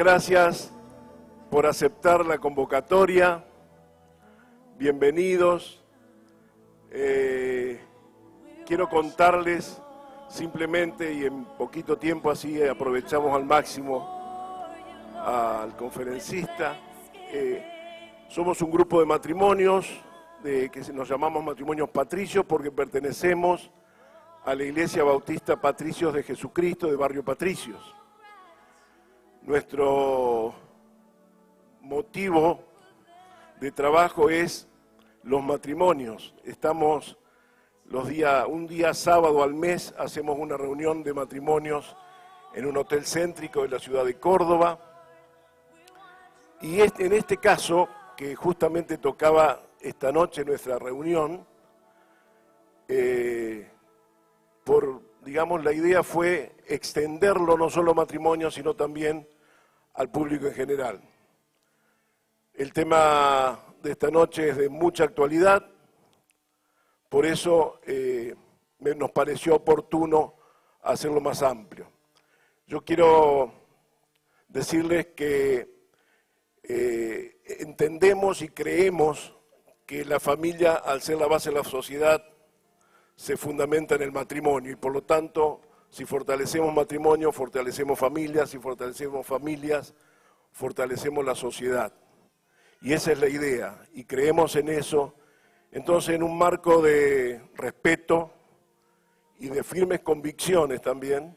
gracias por aceptar la convocatoria. Bienvenidos. Quiero contarles simplemente, y en poquito tiempo así aprovechamos al máximo al conferencista, somos un grupo de matrimonios que nos llamamos Matrimonios Patricios porque pertenecemos a la Iglesia Bautista Patricios de Jesucristo de Barrio Patricios. Nuestro motivo de trabajo es los matrimonios. Estamos un día sábado al mes, hacemos una reunión de matrimonios en un hotel céntrico de la ciudad de Córdoba. Y en este caso, que justamente tocaba esta noche nuestra reunión, digamos, la idea fue extenderlo no solo a matrimonios, sino también al público en general. El tema de esta noche es de mucha actualidad, por eso nos pareció oportuno hacerlo más amplio. Yo quiero decirles que entendemos y creemos que la familia, al ser la base de la sociedad, se fundamenta en el matrimonio y por lo tanto, si fortalecemos matrimonio, fortalecemos familias, si fortalecemos familias, fortalecemos la sociedad. Y esa es la idea, y creemos en eso. Entonces, en un marco de respeto y de firmes convicciones también,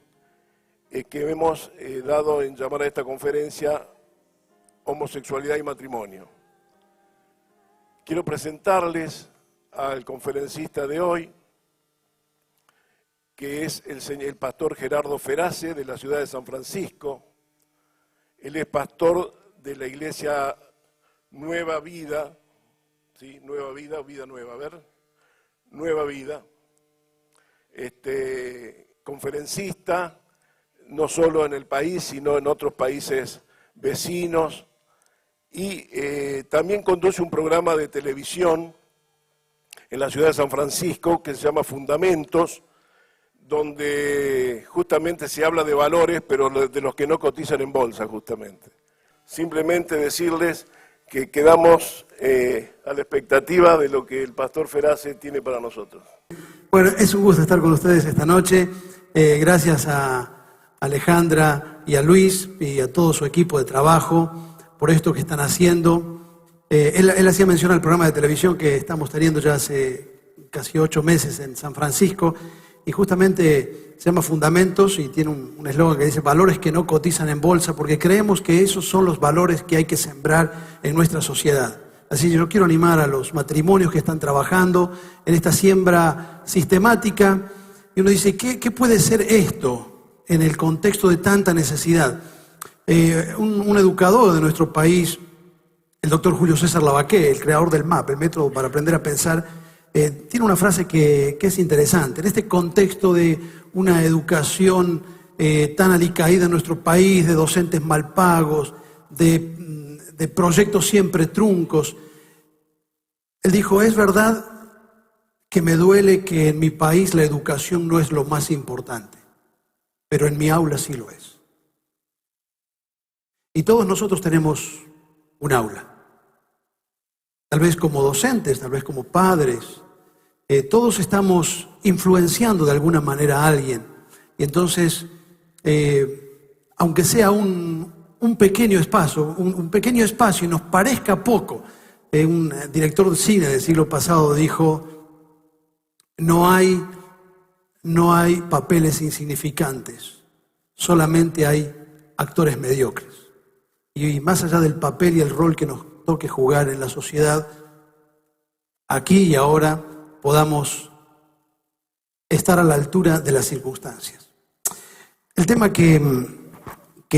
que hemos dado en llamar a esta conferencia Homosexualidad y Matrimonio. Quiero presentarles al conferencista de hoy, que es el pastor Gerardo Ferace, de la ciudad de San Francisco. Él es pastor de la iglesia Nueva Vida, ¿sí? Nueva Vida, Vida Nueva, a ver, Nueva Vida. Conferencista, no solo en el país, sino en otros países vecinos. Y también conduce un programa de televisión en la ciudad de San Francisco que se llama Fundamentos, donde justamente se habla de valores, pero de los que no cotizan en bolsa, justamente. Simplemente decirles que quedamos a la expectativa de lo que el pastor Ferace tiene para nosotros. Bueno, es un gusto estar con ustedes esta noche. Gracias a Alejandra y a Luis y a todo su equipo de trabajo por esto que están haciendo. Él hacía mención al programa de televisión que estamos teniendo ya hace casi 8 meses en San Francisco, y justamente se llama Fundamentos y tiene un eslogan que dice valores que no cotizan en bolsa, porque creemos que esos son los valores que hay que sembrar en nuestra sociedad. Así que yo quiero animar a los matrimonios que están trabajando en esta siembra sistemática, y uno dice, ¿qué puede ser esto en el contexto de tanta necesidad? Un educador de nuestro país, el doctor Julio César Lavaqué, el creador del MAP, el método para aprender a pensar, tiene una frase que es interesante. En este contexto de una educación tan alicaída en nuestro país, de docentes mal pagos, de proyectos siempre truncos, él dijo, es verdad que me duele que en mi país la educación no es lo más importante, pero en mi aula sí lo es. Y todos nosotros tenemos un aula. Tal vez como docentes, tal vez como padres, todos estamos influenciando de alguna manera a alguien. Y entonces, aunque sea un pequeño espacio, y nos parezca poco, un director de cine del siglo pasado dijo, no hay papeles insignificantes, solamente hay actores mediocres. Y más allá del papel y el rol que nos toque jugar en la sociedad, aquí y ahora podamos estar a la altura de las circunstancias. El tema que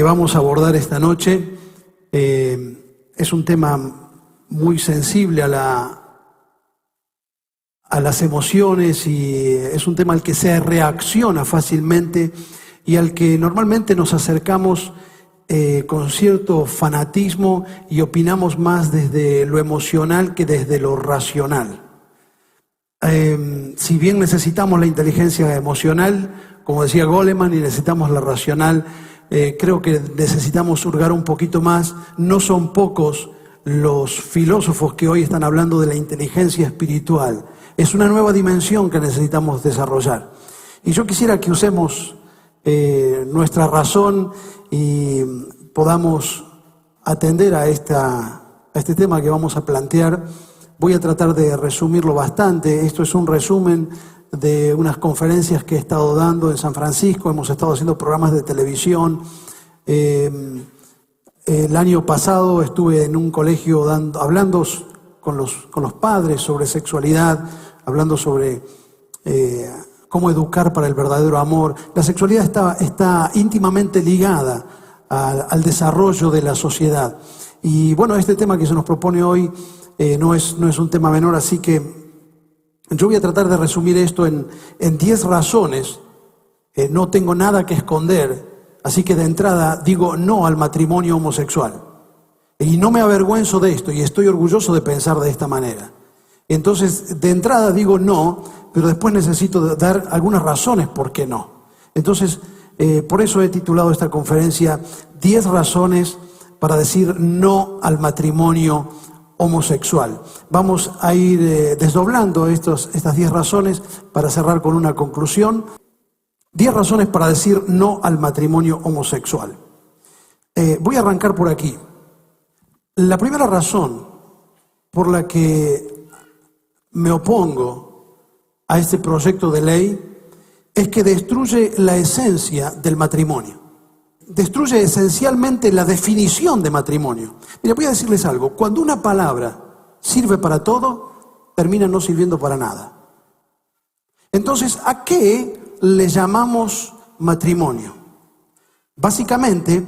vamos a abordar esta noche es un tema muy sensible a las emociones, y es un tema al que se reacciona fácilmente y al que normalmente nos acercamos con cierto fanatismo y opinamos más desde lo emocional que desde lo racional. Si bien necesitamos la inteligencia emocional, como decía Goleman, y necesitamos la racional, creo que necesitamos hurgar un poquito más. No son pocos los filósofos que hoy están hablando de la inteligencia espiritual. Es una nueva dimensión que necesitamos desarrollar. Y yo quisiera que usemos nuestra razón y podamos atender a este tema que vamos a plantear. Voy a tratar de resumirlo bastante. Esto es un resumen de unas conferencias que he estado dando en San Francisco. Hemos estado haciendo programas de televisión. El año pasado estuve en un colegio hablando con los padres sobre sexualidad, hablando sobre cómo educar para el verdadero amor. La sexualidad está íntimamente ligada al desarrollo de la sociedad. Y bueno, este tema que se nos propone hoy no es un tema menor, así que yo voy a tratar de resumir esto en 10 razones. No tengo nada que esconder, así que de entrada digo no al matrimonio homosexual. Y no me avergüenzo de esto y estoy orgulloso de pensar de esta manera. Entonces, de entrada digo no, pero después necesito dar algunas razones por qué no. Entonces, por eso he titulado esta conferencia 10 razones para decir no al matrimonio homosexual. Vamos a ir desdoblando estas 10 razones para cerrar con una conclusión. 10 razones para decir no al matrimonio homosexual. Voy a arrancar por aquí. La primera razón por la que me opongo a este proyecto de ley es que destruye la esencia del matrimonio. Destruye esencialmente la definición de matrimonio. Mira, voy a decirles algo. Cuando una palabra sirve para todo, termina no sirviendo para nada. Entonces, ¿a qué le llamamos matrimonio? Básicamente,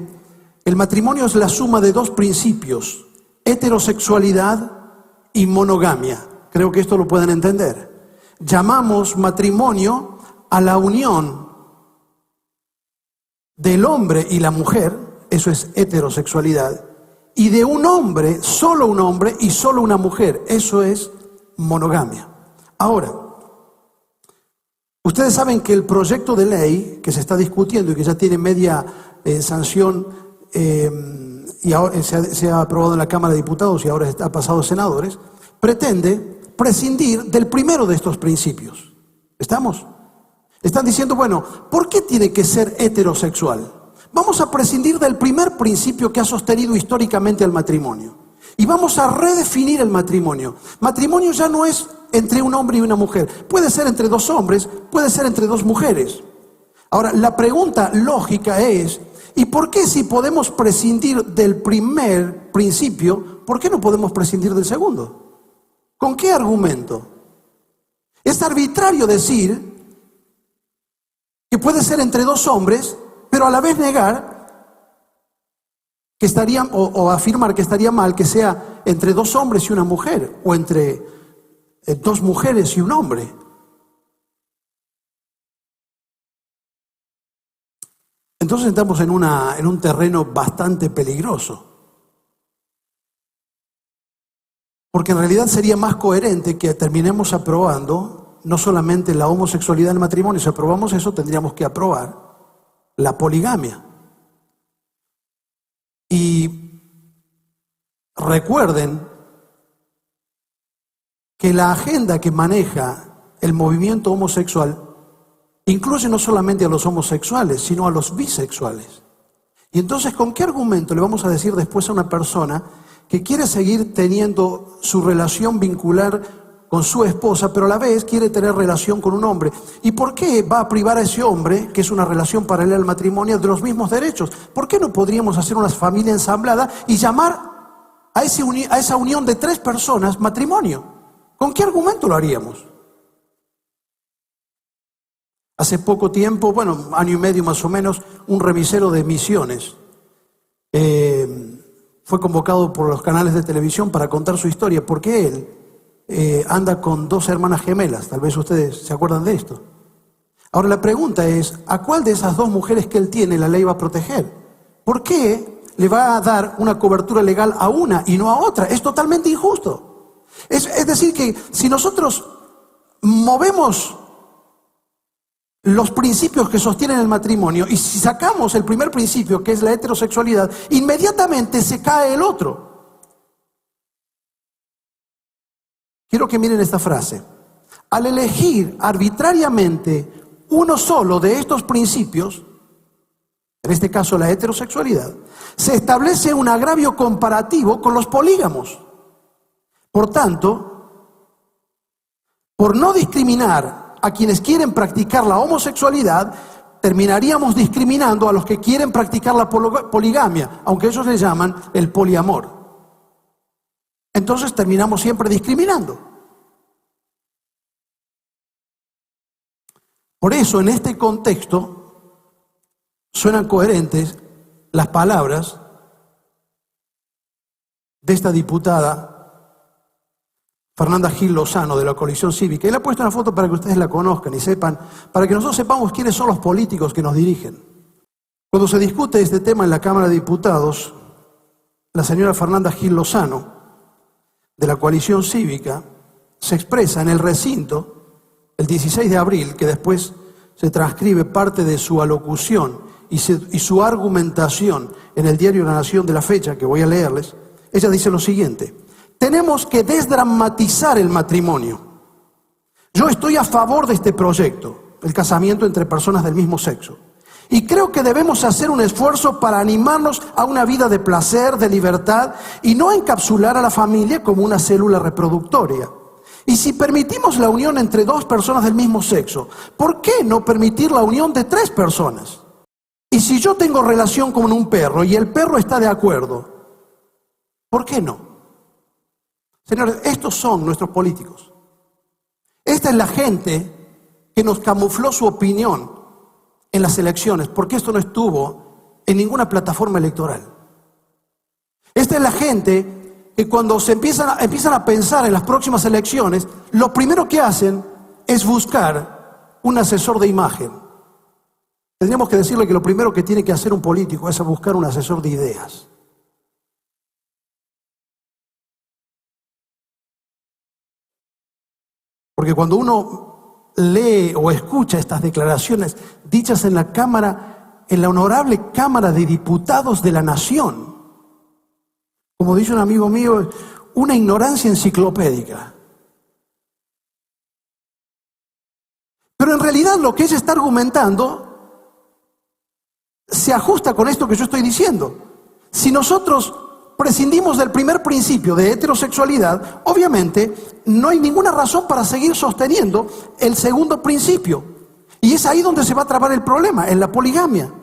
el matrimonio es la suma de dos principios: heterosexualidad y monogamia. Creo que esto lo pueden entender. Llamamos matrimonio a la unión del hombre y la mujer, eso es heterosexualidad, y de un hombre, solo un hombre y solo una mujer, eso es monogamia. Ahora, ustedes saben que el proyecto de ley que se está discutiendo y que ya tiene media sanción y ahora se ha aprobado en la Cámara de Diputados y ahora ha pasado a senadores, pretende prescindir del primero de estos principios. ¿Estamos? Están diciendo, bueno, ¿por qué tiene que ser heterosexual? Vamos a prescindir del primer principio que ha sostenido históricamente el matrimonio. Y vamos a redefinir el matrimonio. Matrimonio ya no es entre un hombre y una mujer. Puede ser entre dos hombres, puede ser entre dos mujeres. Ahora, la pregunta lógica es, ¿y por qué si podemos prescindir del primer principio, por qué no podemos prescindir del segundo? ¿Con qué argumento? Es arbitrario decir que puede ser entre dos hombres, pero a la vez negar que estaría, o afirmar que estaría mal que sea entre dos hombres y una mujer, o entre dos mujeres y un hombre. Entonces entramos en un terreno bastante peligroso. Porque en realidad sería más coherente que terminemos aprobando no solamente la homosexualidad en el matrimonio. Si aprobamos eso, tendríamos que aprobar la poligamia. Y recuerden que la agenda que maneja el movimiento homosexual incluye no solamente a los homosexuales, sino a los bisexuales. Y entonces, ¿con qué argumento le vamos a decir después a una persona que quiere seguir teniendo su relación vincular con su esposa, pero a la vez quiere tener relación con un hombre? ¿Y por qué va a privar a ese hombre, que es una relación paralela al matrimonio, de los mismos derechos? ¿Por qué no podríamos hacer una familia ensamblada y llamar a esa unión de 3 personas matrimonio? ¿Con qué argumento lo haríamos? Hace poco tiempo, bueno, año y medio más o menos, un revisero de misiones fue convocado por los canales de televisión para contar su historia, porque él anda con 2 hermanas gemelas. Tal vez ustedes se acuerdan de esto. Ahora la pregunta es, ¿a cuál de esas 2 mujeres que él tiene la ley va a proteger? ¿Por qué le va a dar una cobertura legal a una y no a otra? Es totalmente injusto. Es decir que si nosotros movemos los principios que sostienen el matrimonio, y si sacamos el primer principio, que es la heterosexualidad, inmediatamente se cae el otro. Quiero que miren esta frase. Al elegir arbitrariamente uno solo de estos principios, en este caso la heterosexualidad, se establece un agravio comparativo con los polígamos. Por tanto, por no discriminar a quienes quieren practicar la homosexualidad, terminaríamos discriminando a los que quieren practicar la poligamia, aunque ellos le llaman el poliamor. Entonces terminamos siempre discriminando. Por eso, en este contexto, suenan coherentes las palabras de esta diputada Fernanda Gil Lozano, de la Coalición Cívica. Y le he puesto una foto para que ustedes la conozcan y sepan, para que nosotros sepamos quiénes son los políticos que nos dirigen. Cuando se discute este tema en la Cámara de Diputados, la señora Fernanda Gil Lozano, de la Coalición Cívica, se expresa en el recinto el 16 de abril, que después se transcribe parte de su alocución y su argumentación en el diario La Nación de la fecha, que voy a leerles. Ella dice lo siguiente: tenemos que desdramatizar el matrimonio. Yo estoy a favor de este proyecto, el casamiento entre personas del mismo sexo. Y creo que debemos hacer un esfuerzo para animarnos a una vida de placer, de libertad, y no encapsular a la familia como una célula reproductoria. Y si permitimos la unión entre dos personas del mismo sexo, ¿por qué no permitir la unión de 3 personas? Y si yo tengo relación con un perro y el perro está de acuerdo, ¿por qué no? Señores, estos son nuestros políticos. Esta es la gente que nos camufló su opinión en las elecciones, porque esto no estuvo en ninguna plataforma electoral. Esta es la gente que cuando se empiezan a pensar en las próximas elecciones, lo primero que hacen es buscar un asesor de imagen. Tendríamos que decirle que lo primero que tiene que hacer un político es buscar un asesor de ideas. Porque cuando uno lee o escucha estas declaraciones dichas en la Cámara, en la honorable Cámara de Diputados de la Nación, como dice un amigo mío, una ignorancia enciclopédica. Pero en realidad lo que ella está argumentando se ajusta con esto que yo estoy diciendo. Si nosotros prescindimos del primer principio de heterosexualidad, obviamente no hay ninguna razón para seguir sosteniendo el segundo principio. Y es ahí donde se va a trabar el problema, en la poligamia.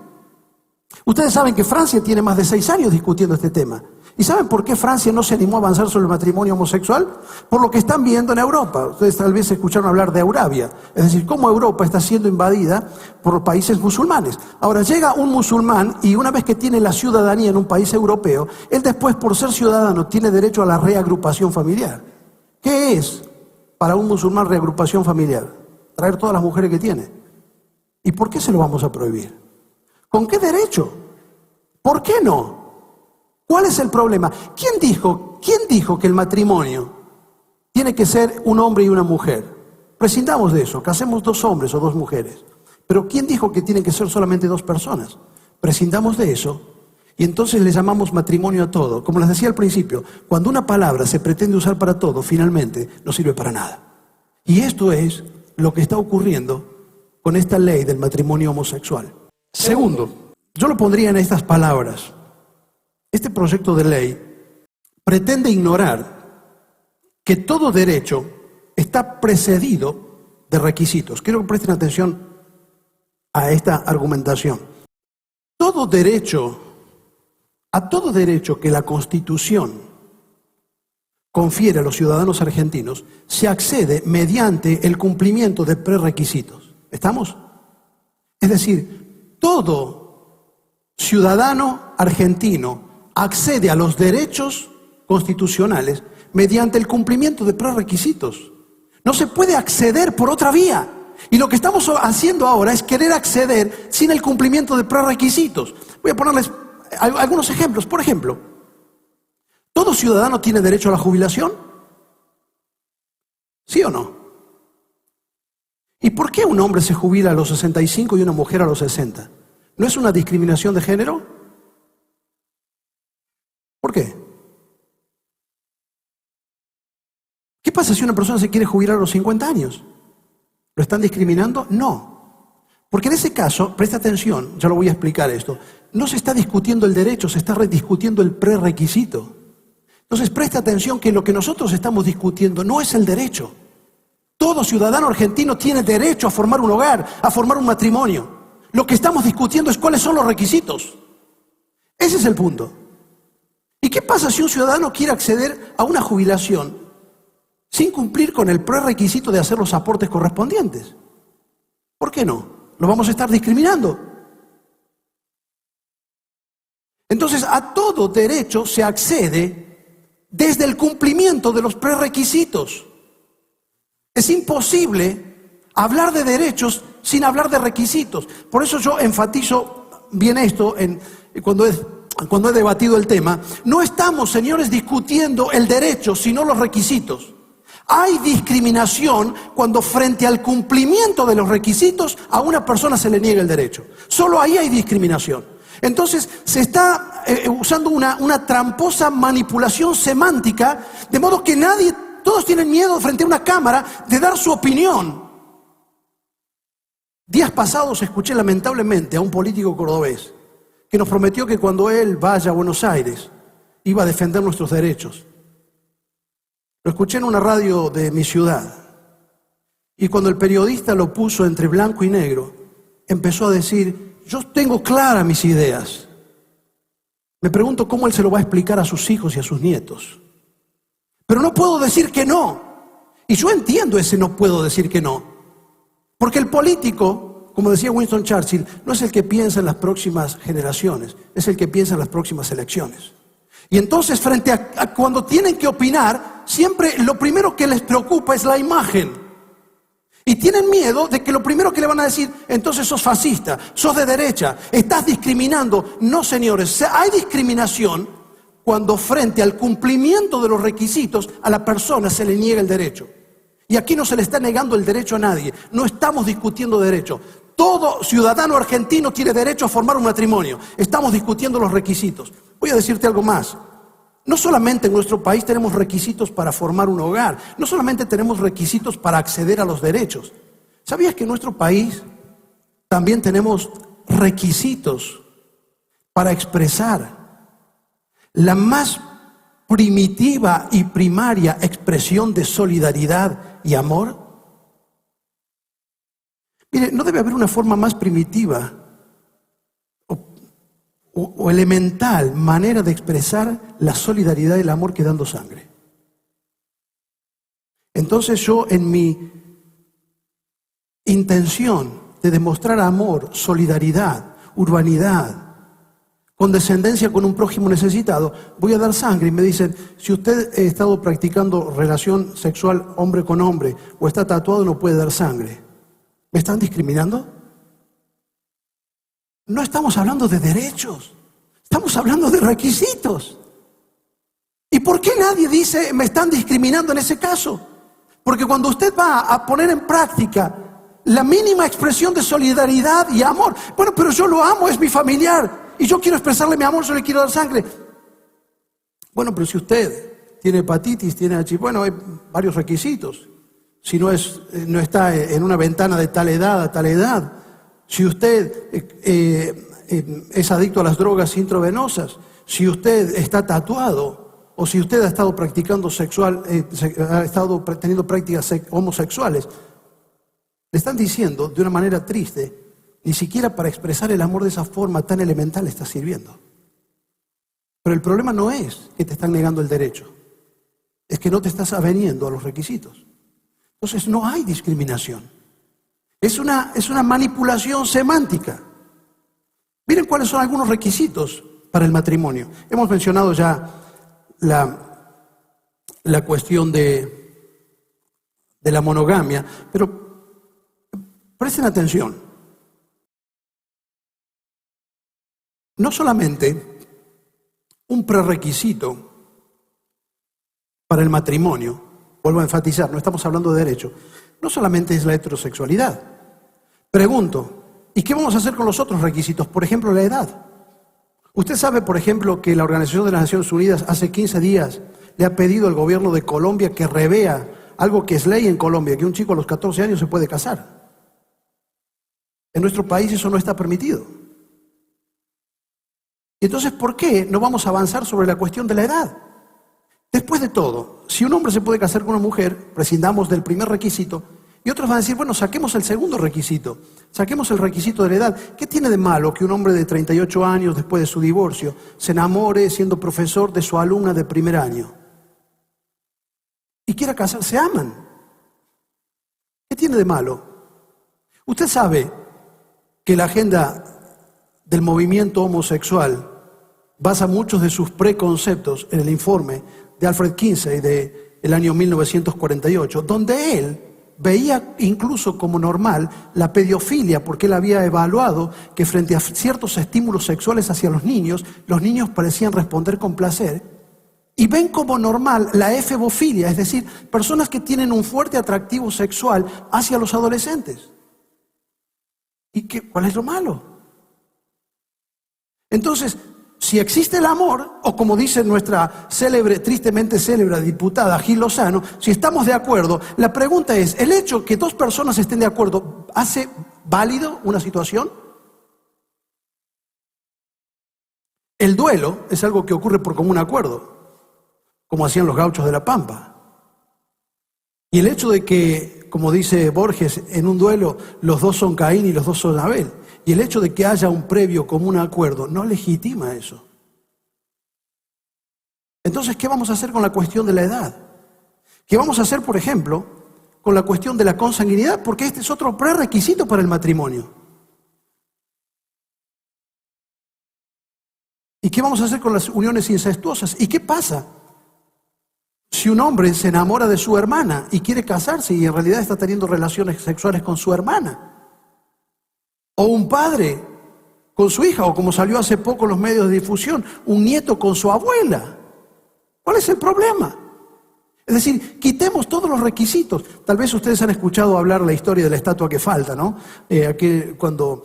Ustedes saben que Francia tiene más de 6 años discutiendo este tema. ¿Y saben por qué Francia no se animó a avanzar sobre el matrimonio homosexual? Por lo que están viendo en Europa. Ustedes tal vez escucharon hablar de Eurabia, es decir, cómo Europa está siendo invadida por países musulmanes. Ahora llega un musulmán y una vez que tiene la ciudadanía en un país europeo, él después, por ser ciudadano, tiene derecho a la reagrupación familiar. ¿Qué es para un musulmán reagrupación familiar? Traer todas las mujeres que tiene. ¿Y por qué se lo vamos a prohibir? ¿Con qué derecho? ¿Por qué no? ¿Cuál es el problema? ¿Quién dijo que el matrimonio tiene que ser un hombre y una mujer? Prescindamos de eso, casemos 2 hombres o 2 mujeres. Pero ¿quién dijo que tienen que ser solamente 2 personas? Prescindamos de eso y entonces le llamamos matrimonio a todo. Como les decía al principio, cuando una palabra se pretende usar para todo, finalmente no sirve para nada. Y esto es lo que está ocurriendo con esta ley del matrimonio homosexual. Segundo, yo lo pondría en estas palabras. Este proyecto de ley pretende ignorar que todo derecho está precedido de requisitos. Quiero que presten atención a esta argumentación. A todo derecho que la Constitución confiere a los ciudadanos argentinos, se accede mediante el cumplimiento de prerequisitos. ¿Estamos? Es decir, todo ciudadano argentino accede a los derechos constitucionales mediante el cumplimiento de prerequisitos. No se puede acceder por otra vía. Y lo que estamos haciendo ahora es querer acceder sin el cumplimiento de prerequisitos. Voy a ponerles algunos ejemplos. Por ejemplo, ¿todo ciudadano tiene derecho a la jubilación? ¿Sí o no? ¿Y por qué un hombre se jubila a los 65 y una mujer a los 60? ¿No es una discriminación de género? ¿Por qué? ¿Qué pasa si una persona se quiere jubilar a los 50 años? ¿Lo están discriminando? No. Porque en ese caso, presta atención, ya lo voy a explicar esto, no se está discutiendo el derecho, se está discutiendo el prerequisito. Entonces presta atención que lo que nosotros estamos discutiendo no es el derecho. Todo ciudadano argentino tiene derecho a formar un hogar, a formar un matrimonio. Lo que estamos discutiendo es cuáles son los requisitos. Ese es el punto. ¿Y qué pasa si un ciudadano quiere acceder a una jubilación sin cumplir con el prerequisito de hacer los aportes correspondientes? ¿Por qué no? ¿Lo vamos a estar discriminando? Entonces, a todo derecho se accede desde el cumplimiento de los prerequisitos. Es imposible hablar de derechos sin hablar de requisitos. Por eso yo enfatizo bien esto cuando he debatido el tema. No estamos, señores, discutiendo el derecho, sino los requisitos. Hay discriminación cuando frente al cumplimiento de los requisitos a una persona se le niega el derecho. Solo ahí hay discriminación. Entonces se está usando una tramposa manipulación semántica, de modo que todos tienen miedo frente a una cámara de dar su opinión. Días pasados escuché lamentablemente a un político cordobés que nos prometió que cuando él vaya a Buenos Aires iba a defender nuestros derechos. Lo escuché en una radio de mi ciudad y cuando el periodista lo puso entre blanco y negro, empezó a decir: yo tengo claras mis ideas. Me pregunto cómo él se lo va a explicar a sus hijos y a sus nietos. Pero no puedo decir que no. Y yo entiendo ese no puedo decir que no. Porque el político, como decía Winston Churchill, no es el que piensa en las próximas generaciones, es el que piensa en las próximas elecciones. Y entonces, frente a cuando tienen que opinar, siempre lo primero que les preocupa es la imagen. Y tienen miedo de que lo primero que le van a decir: entonces sos fascista, sos de derecha, estás discriminando. No, señores, hay discriminación cuando frente al cumplimiento de los requisitos a la persona se le niega el derecho. Y aquí no se le está negando el derecho a nadie, no estamos discutiendo derecho. Todo ciudadano argentino tiene derecho a formar un matrimonio, estamos discutiendo los requisitos. Voy a decirte algo más. No solamente en nuestro país tenemos requisitos para formar un hogar, no solamente tenemos requisitos para acceder a los derechos. ¿Sabías que en nuestro país también tenemos requisitos para expresar la más primitiva y primaria expresión de solidaridad y amor? Mire, no debe haber una forma más primitiva o elemental manera de expresar la solidaridad y el amor que dando sangre. Entonces yo, en mi intención de demostrar amor, solidaridad, urbanidad, condescendencia con un prójimo necesitado, voy a dar sangre. Y me dicen: si usted ha estado practicando relación sexual hombre con hombre o está tatuado, no puede dar sangre. ¿Me están discriminando? No estamos hablando de derechos, estamos hablando de requisitos. ¿Y por qué nadie dice me están discriminando en ese caso? Porque cuando usted va a poner en práctica la mínima expresión de solidaridad y amor, bueno, pero yo lo amo, es mi familiar, y yo quiero expresarle mi amor, yo le quiero dar sangre. Bueno, pero si usted tiene hepatitis, tiene HIV, bueno, hay varios requisitos. Si no está en una ventana de tal edad a tal edad. Si usted es adicto a las drogas intravenosas, si usted está tatuado, o si usted ha estado practicando ha estado teniendo prácticas homosexuales, le están diciendo de una manera triste: ni siquiera para expresar el amor de esa forma tan elemental está sirviendo. Pero el problema no es que te están negando el derecho, es que no te estás aveniendo a los requisitos. Entonces no hay discriminación. Es una manipulación semántica. Miren cuáles son algunos requisitos para el matrimonio. Hemos mencionado ya la cuestión de la monogamia, pero presten atención. No solamente un prerequisito para el matrimonio, vuelvo a enfatizar, no estamos hablando de derecho. No solamente es la heterosexualidad. Pregunto, ¿y qué vamos a hacer con los otros requisitos? Por ejemplo, la edad. Usted sabe, por ejemplo, que la Organización de las Naciones Unidas hace 15 días le ha pedido al gobierno de Colombia que revea algo que es ley en Colombia, que un chico a los 14 años se puede casar. En nuestro país eso no está permitido. Entonces, ¿por qué no vamos a avanzar sobre la cuestión de la edad? Después de todo, si un hombre se puede casar con una mujer, prescindamos del primer requisito, y otros van a decir, bueno, saquemos el segundo requisito, saquemos el requisito de la edad. ¿Qué tiene de malo que un hombre de 38 años, después de su divorcio, se enamore siendo profesor de su alumna de primer año? Y quiera casarse, se aman. ¿Qué tiene de malo? Usted sabe que la agenda del movimiento homosexual basa muchos de sus preconceptos en el informe de Alfred Kinsey del año 1948, donde él veía incluso como normal la pedofilia, porque él había evaluado que frente a ciertos estímulos sexuales hacia los niños parecían responder con placer, y ven como normal la efebofilia, es decir, personas que tienen un fuerte atractivo sexual hacia los adolescentes. ¿Y cuál es lo malo? Entonces, si existe el amor, o como dice nuestra tristemente célebre diputada Gil Lozano, si estamos de acuerdo, la pregunta es, ¿el hecho que dos personas estén de acuerdo hace válido una situación? El duelo es algo que ocurre por común acuerdo, como hacían los gauchos de la Pampa. Y el hecho de que, como dice Borges, en un duelo los dos son Caín y los dos son Abel, y el hecho de que haya un previo común acuerdo no legitima eso. Entonces, ¿qué vamos a hacer con la cuestión de la edad? ¿Qué vamos a hacer, por ejemplo, con la cuestión de la consanguinidad? Porque este es otro prerequisito para el matrimonio. ¿Y qué vamos a hacer con las uniones incestuosas? ¿Y qué pasa si un hombre se enamora de su hermana y quiere casarse y en realidad está teniendo relaciones sexuales con su hermana? O un padre con su hija, o como salió hace poco en los medios de difusión, un nieto con su abuela. ¿Cuál es el problema? Es decir, quitemos todos los requisitos. Tal vez ustedes han escuchado hablar la historia de la estatua que falta, ¿no? Cuando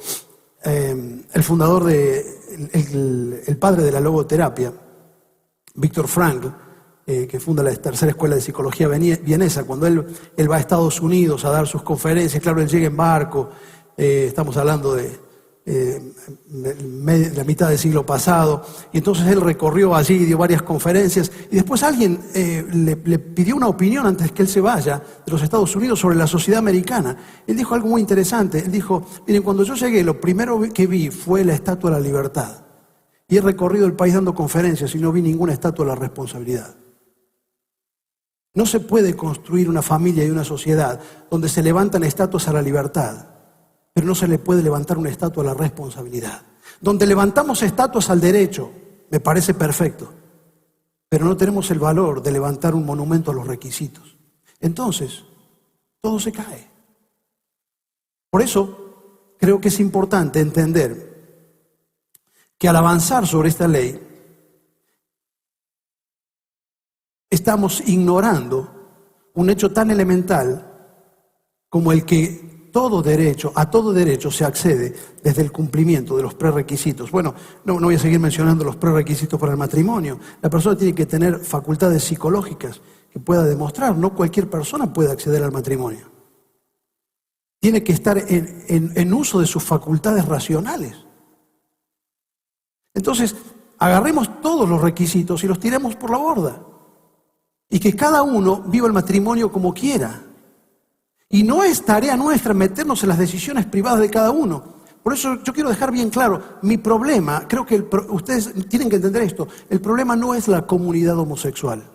el fundador, el padre de la logoterapia, Víctor Frankl, que funda la tercera escuela de psicología vienesa, cuando él va a Estados Unidos a dar sus conferencias, claro, él llega en barco. Estamos hablando de la mitad del siglo pasado, y entonces él recorrió allí, dio varias conferencias, y después alguien le pidió una opinión antes que él se vaya de los Estados Unidos sobre la sociedad americana. Él dijo algo muy interesante, él dijo, miren, cuando yo llegué, lo primero que vi fue la Estatua de la Libertad, y he recorrido el país dando conferencias y no vi ninguna estatua de la responsabilidad. No se puede construir una familia y una sociedad donde se levantan estatuas a la libertad, pero no se le puede levantar una estatua a la responsabilidad. Donde levantamos estatuas al derecho, me parece perfecto, pero no tenemos el valor de levantar un monumento a los requisitos. Entonces, todo se cae. Por eso, creo que es importante entender que al avanzar sobre esta ley, estamos ignorando un hecho tan elemental como el que a todo derecho se accede desde el cumplimiento de los prerequisitos. Bueno, no voy a seguir mencionando los prerequisitos para el matrimonio. La persona tiene que tener facultades psicológicas que pueda demostrar. No cualquier persona puede acceder al matrimonio. Tiene que estar en uso de sus facultades racionales. Entonces, agarremos todos los requisitos y los tiremos por la borda. Y que cada uno viva el matrimonio como quiera. Y no es tarea nuestra meternos en las decisiones privadas de cada uno. Por eso yo quiero dejar bien claro, mi problema, creo que ustedes tienen que entender esto, el problema no es la comunidad homosexual.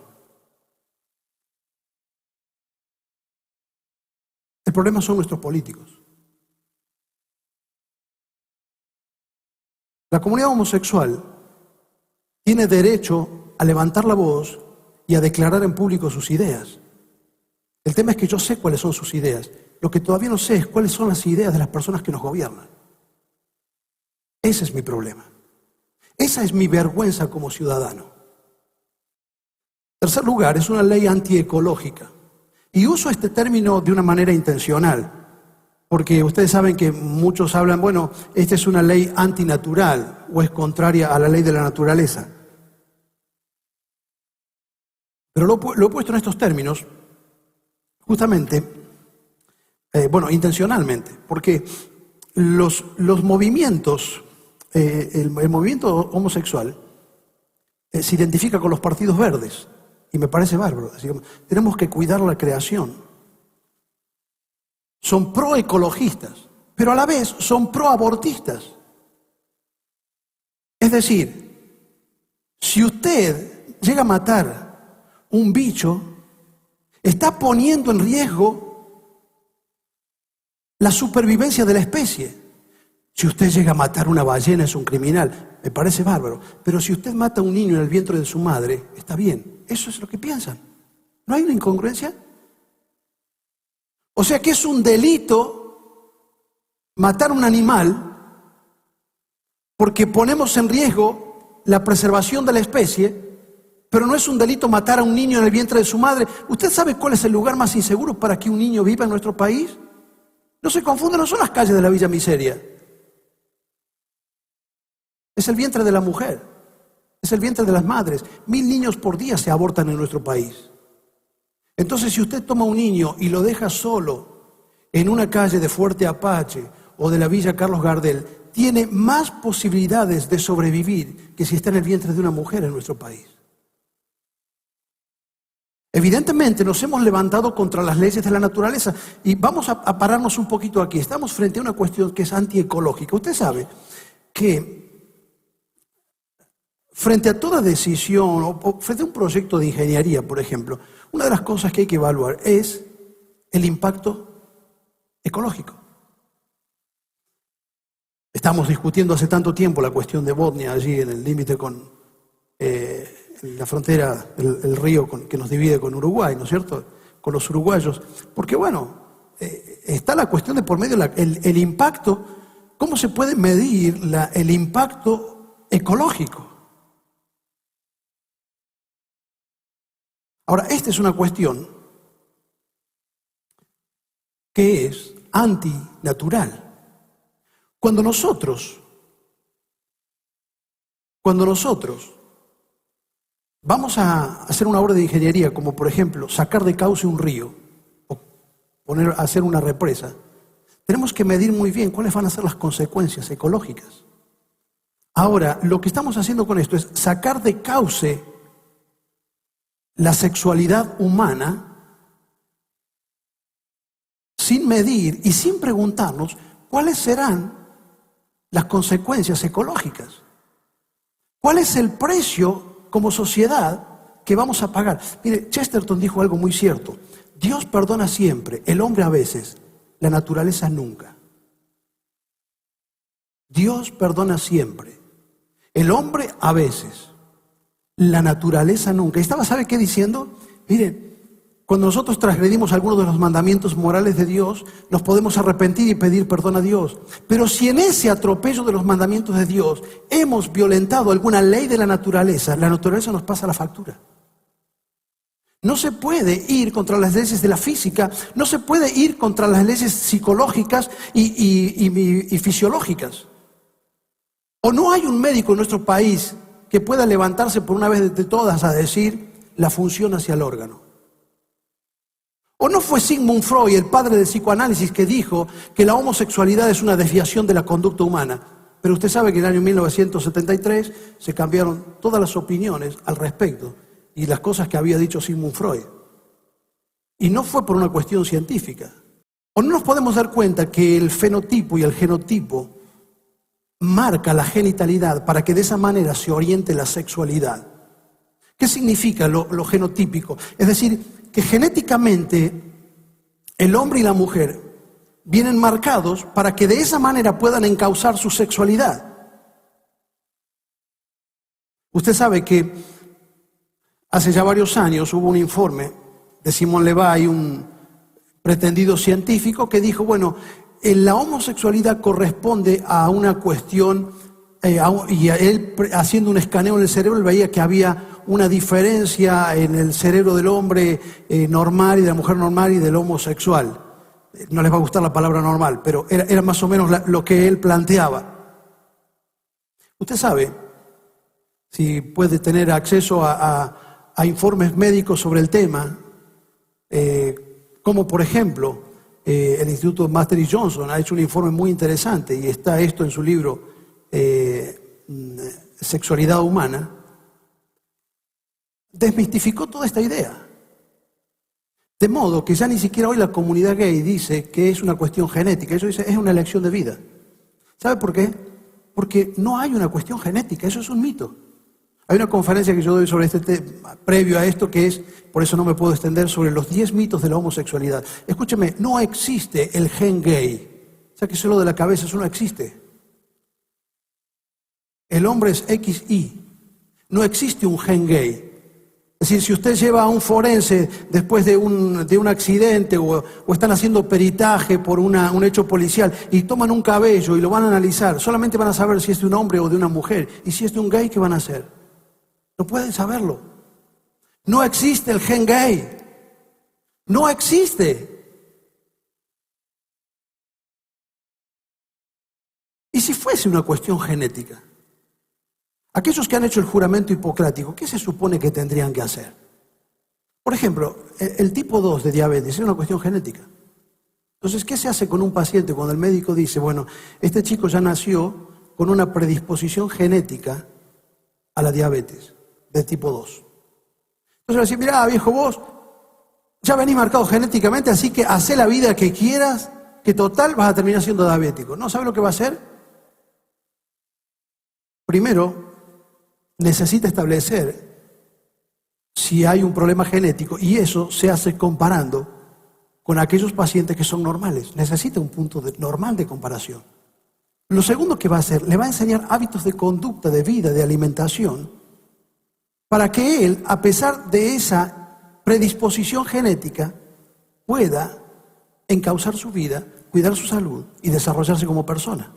El problema son nuestros políticos. La comunidad homosexual tiene derecho a levantar la voz y a declarar en público sus ideas. El tema es que yo sé cuáles son sus ideas. Lo que todavía no sé es cuáles son las ideas de las personas que nos gobiernan. Ese es mi problema. Esa es mi vergüenza como ciudadano. En tercer lugar, es una ley antiecológica. Y uso este término de una manera intencional, porque ustedes saben que muchos hablan, bueno, esta es una ley antinatural o es contraria a la ley de la naturaleza. Pero lo he puesto en estos términos justamente, intencionalmente, porque los movimientos, el movimiento homosexual se identifica con los partidos verdes y me parece bárbaro. Así que tenemos que cuidar la creación. Son proecologistas, pero a la vez son proabortistas. Es decir, si usted llega a matar un bicho, está poniendo en riesgo la supervivencia de la especie. Si usted llega a matar una ballena, es un criminal. Me parece bárbaro. Pero si usted mata a un niño en el vientre de su madre, está bien. Eso es lo que piensan. ¿No hay una incongruencia? O sea que es un delito matar a un animal porque ponemos en riesgo la preservación de la especie, pero no es un delito matar a un niño en el vientre de su madre. ¿Usted sabe cuál es el lugar más inseguro para que un niño viva en nuestro país? No se confunde, no son las calles de la Villa Miseria. Es el vientre de la mujer, es el vientre de las madres. 1000 niños por día se abortan en nuestro país. Entonces, si usted toma un niño y lo deja solo en una calle de Fuerte Apache o de la Villa Carlos Gardel, tiene más posibilidades de sobrevivir que si está en el vientre de una mujer en nuestro país. Evidentemente nos hemos levantado contra las leyes de la naturaleza y vamos a pararnos un poquito aquí. Estamos frente a una cuestión que es antiecológica. Usted sabe que frente a toda decisión o frente a un proyecto de ingeniería, por ejemplo, una de las cosas que hay que evaluar es el impacto ecológico. Estamos discutiendo hace tanto tiempo la cuestión de Botnia, allí en el límite con en la frontera, el río que nos divide con Uruguay, ¿no es cierto? Con los uruguayos. Porque bueno, está la cuestión de por medio, el impacto, ¿cómo se puede medir el impacto ecológico? Ahora, esta es una cuestión que es antinatural. Cuando nosotros vamos a hacer una obra de ingeniería, como por ejemplo sacar de cauce un río o hacer una represa, tenemos que medir muy bien cuáles van a ser las consecuencias ecológicas. Ahora, lo que estamos haciendo con esto es sacar de cauce la sexualidad humana sin medir y sin preguntarnos cuáles serán las consecuencias ecológicas. ¿Cuál es el precio como sociedad que vamos a pagar? Mire, Chesterton dijo algo muy cierto. Dios perdona siempre, el hombre a veces, la naturaleza nunca. Dios perdona siempre, el hombre a veces, la naturaleza nunca. ¿Sabe qué diciendo? Miren, cuando nosotros transgredimos algunos de los mandamientos morales de Dios, nos podemos arrepentir y pedir perdón a Dios. Pero si en ese atropello de los mandamientos de Dios hemos violentado alguna ley de la naturaleza nos pasa la factura. No se puede ir contra las leyes de la física, no se puede ir contra las leyes psicológicas y fisiológicas. O no hay un médico en nuestro país que pueda levantarse por una vez de todas a decir la función hacia el órgano. ¿O no fue Sigmund Freud, el padre del psicoanálisis, que dijo que la homosexualidad es una desviación de la conducta humana? Pero usted sabe que en el año 1973 se cambiaron todas las opiniones al respecto y las cosas que había dicho Sigmund Freud. Y no fue por una cuestión científica. ¿O no nos podemos dar cuenta que el fenotipo y el genotipo marca la genitalidad para que de esa manera se oriente la sexualidad? ¿Qué significa lo genotípico? Es decir, que genéticamente el hombre y la mujer vienen marcados para que de esa manera puedan encauzar su sexualidad. Usted sabe que hace ya varios años hubo un informe de Simón Levay, un pretendido científico, que dijo, bueno, la homosexualidad corresponde a una cuestión, y a él haciendo un escaneo en el cerebro, él veía que había una diferencia en el cerebro del hombre normal y de la mujer normal y del homosexual. No les va a gustar la palabra normal, pero era más o menos lo que él planteaba. Usted sabe, si puede tener acceso a informes médicos sobre el tema, como por ejemplo, el Instituto Master y Johnson ha hecho un informe muy interesante y está esto en su libro Sexualidad Humana, desmistificó toda esta idea. De modo que ya ni siquiera hoy la comunidad gay dice que es una cuestión genética, eso dice es una elección de vida. ¿Sabe por qué? Porque no hay una cuestión genética, eso es un mito. Hay una conferencia que yo doy sobre este tema, previo a esto, que es, por eso no me puedo extender, sobre los 10 mitos de la homosexualidad. Escúcheme, no existe el gen gay. Sáqueselo de la cabeza, eso no existe. El hombre es XY. No existe un gen gay. Es decir, si usted lleva a un forense después de un accidente o están haciendo peritaje por un hecho policial y toman un cabello y lo van a analizar, solamente van a saber si es de un hombre o de una mujer. Y si es de un gay, ¿qué van a hacer? No pueden saberlo. No existe el gen gay. No existe. ¿Y si fuese una cuestión genética? Aquellos que han hecho el juramento hipocrático, ¿qué se supone que tendrían que hacer? Por ejemplo, el tipo 2 de diabetes es una cuestión genética. Entonces, ¿qué se hace con un paciente cuando el médico dice, bueno, este chico ya nació con una predisposición genética a la diabetes de tipo 2? Entonces va a decir, mirá, viejo, vos ya venís marcado genéticamente, así que hacé la vida que quieras, que total vas a terminar siendo diabético. ¿No sabe lo que va a hacer? Primero, necesita establecer si hay un problema genético y eso se hace comparando con aquellos pacientes que son normales. Necesita un punto normal de comparación. Lo segundo que va a hacer, le va a enseñar hábitos de conducta, de vida, de alimentación, para que él, a pesar de esa predisposición genética, pueda encauzar su vida, cuidar su salud y desarrollarse como persona.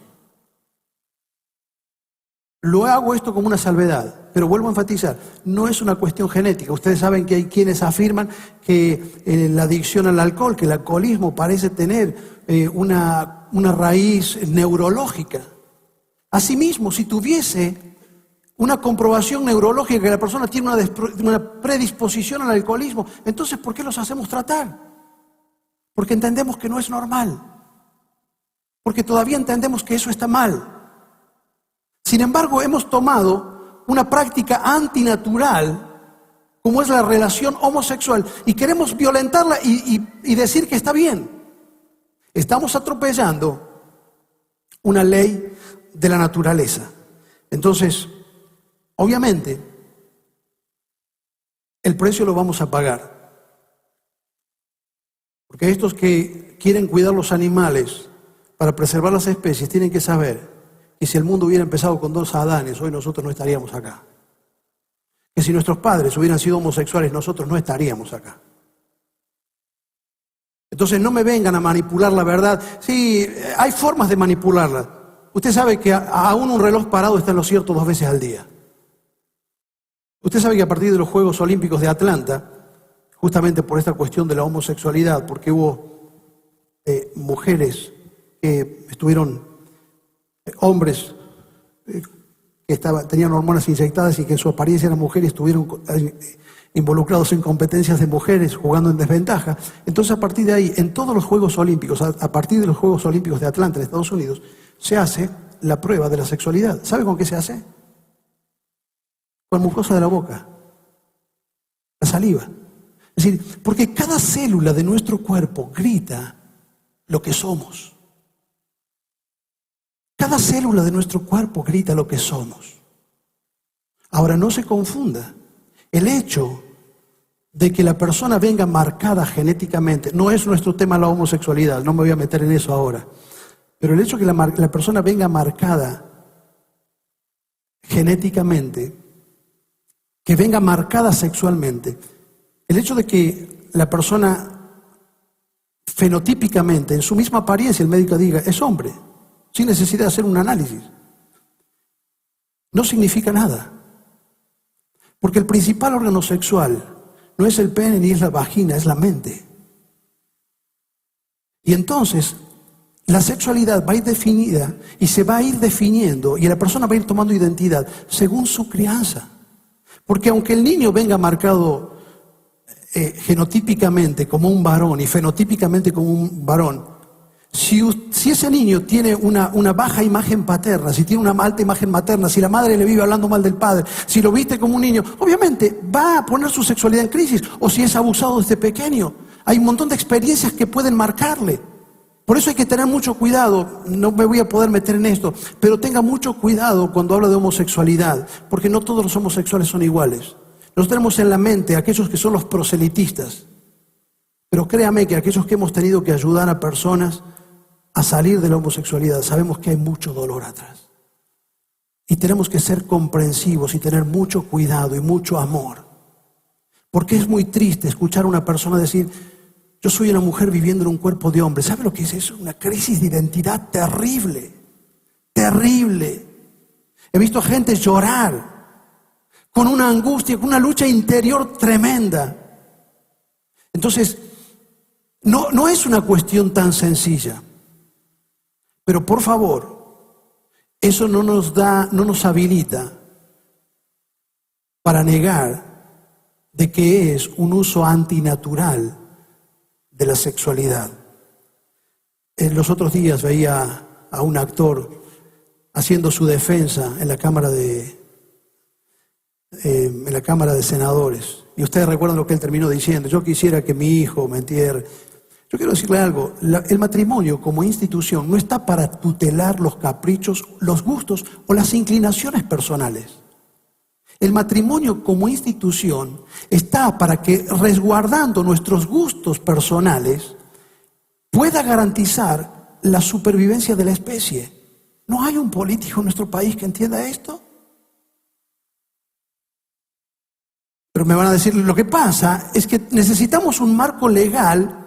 Lo hago esto como una salvedad, pero vuelvo a enfatizar, no es una cuestión genética. Ustedes saben que hay quienes afirman que la adicción al alcohol, que el alcoholismo parece tener una raíz neurológica. Asimismo, si tuviese una comprobación neurológica que la persona tiene una predisposición al alcoholismo, entonces ¿por qué los hacemos tratar? Porque entendemos que no es normal, porque todavía entendemos que eso está mal. Sin embargo, hemos tomado una práctica antinatural, como es la relación homosexual, y queremos violentarla y decir que está bien. Estamos atropellando una ley de la naturaleza. Entonces, obviamente, el precio lo vamos a pagar. Porque estos que quieren cuidar los animales para preservar las especies tienen que saber que si el mundo hubiera empezado con 2 Adanes, hoy nosotros no estaríamos acá. Que si nuestros padres hubieran sido homosexuales, nosotros no estaríamos acá. Entonces no me vengan a manipular la verdad. Sí, hay formas de manipularla. Usted sabe que aún un reloj parado está en lo cierto 2 veces al día. Usted sabe que a partir de los Juegos Olímpicos de Atlanta, justamente por esta cuestión de la homosexualidad, porque hubo mujeres que estuvieron, hombres que tenían hormonas inyectadas y que en su apariencia eran mujeres y estuvieron involucrados en competencias de mujeres jugando en desventaja. Entonces a partir de ahí, en todos los Juegos Olímpicos, a partir de los Juegos Olímpicos de Atlanta en Estados Unidos, se hace la prueba de la sexualidad. ¿Sabe con qué se hace? Con mucosa de la boca, la saliva. Es decir, porque cada célula de nuestro cuerpo grita lo que somos. Cada célula de nuestro cuerpo grita lo que somos. Ahora, no se confunda. El hecho de que la persona venga marcada genéticamente, no es nuestro tema la homosexualidad, no me voy a meter en eso ahora, pero el hecho de que la persona venga marcada genéticamente, que venga marcada sexualmente, el hecho de que la persona fenotípicamente, en su misma apariencia, el médico diga, es hombre, sin necesidad de hacer un análisis, no significa nada. Porque el principal órgano sexual no es el pene ni es la vagina, es la mente. Y entonces la sexualidad va a ir definida y se va a ir definiendo y la persona va a ir tomando identidad según su crianza. Porque aunque el niño venga marcado genotípicamente como un varón y fenotípicamente como un varón, si ese niño tiene una baja imagen paterna, si tiene una alta imagen materna, si la madre le vive hablando mal del padre, si lo viste como un niño, obviamente va a poner su sexualidad en crisis. O si es abusado desde pequeño, hay un montón de experiencias que pueden marcarle. Por eso hay que tener mucho cuidado. No me voy a poder meter en esto, pero tenga mucho cuidado cuando habla de homosexualidad, porque no todos los homosexuales son iguales. Nos tenemos en la mente a aquellos que son los proselitistas, pero créame que aquellos que hemos tenido que ayudar a personas a salir de la homosexualidad, sabemos que hay mucho dolor atrás. Y tenemos que ser comprensivos y tener mucho cuidado y mucho amor. Porque es muy triste escuchar a una persona decir: yo soy una mujer viviendo en un cuerpo de hombre. ¿Sabe lo que es eso? Una crisis de identidad terrible, terrible. He visto a gente llorar con una angustia, con una lucha interior tremenda. Entonces, no es una cuestión tan sencilla. Pero por favor, eso no nos habilita para negar de que es un uso antinatural de la sexualidad. En los otros días veía a un actor haciendo su defensa en la Cámara de Senadores. Y ustedes recuerdan lo que él terminó diciendo: yo quisiera que mi hijo me entierre. Yo quiero decirle algo: el matrimonio como institución no está para tutelar los caprichos, los gustos o las inclinaciones personales. El matrimonio como institución está para que, resguardando nuestros gustos personales, pueda garantizar la supervivencia de la especie. ¿No hay un político en nuestro país que entienda esto? Pero me van a decir: lo que pasa es que necesitamos un marco legal.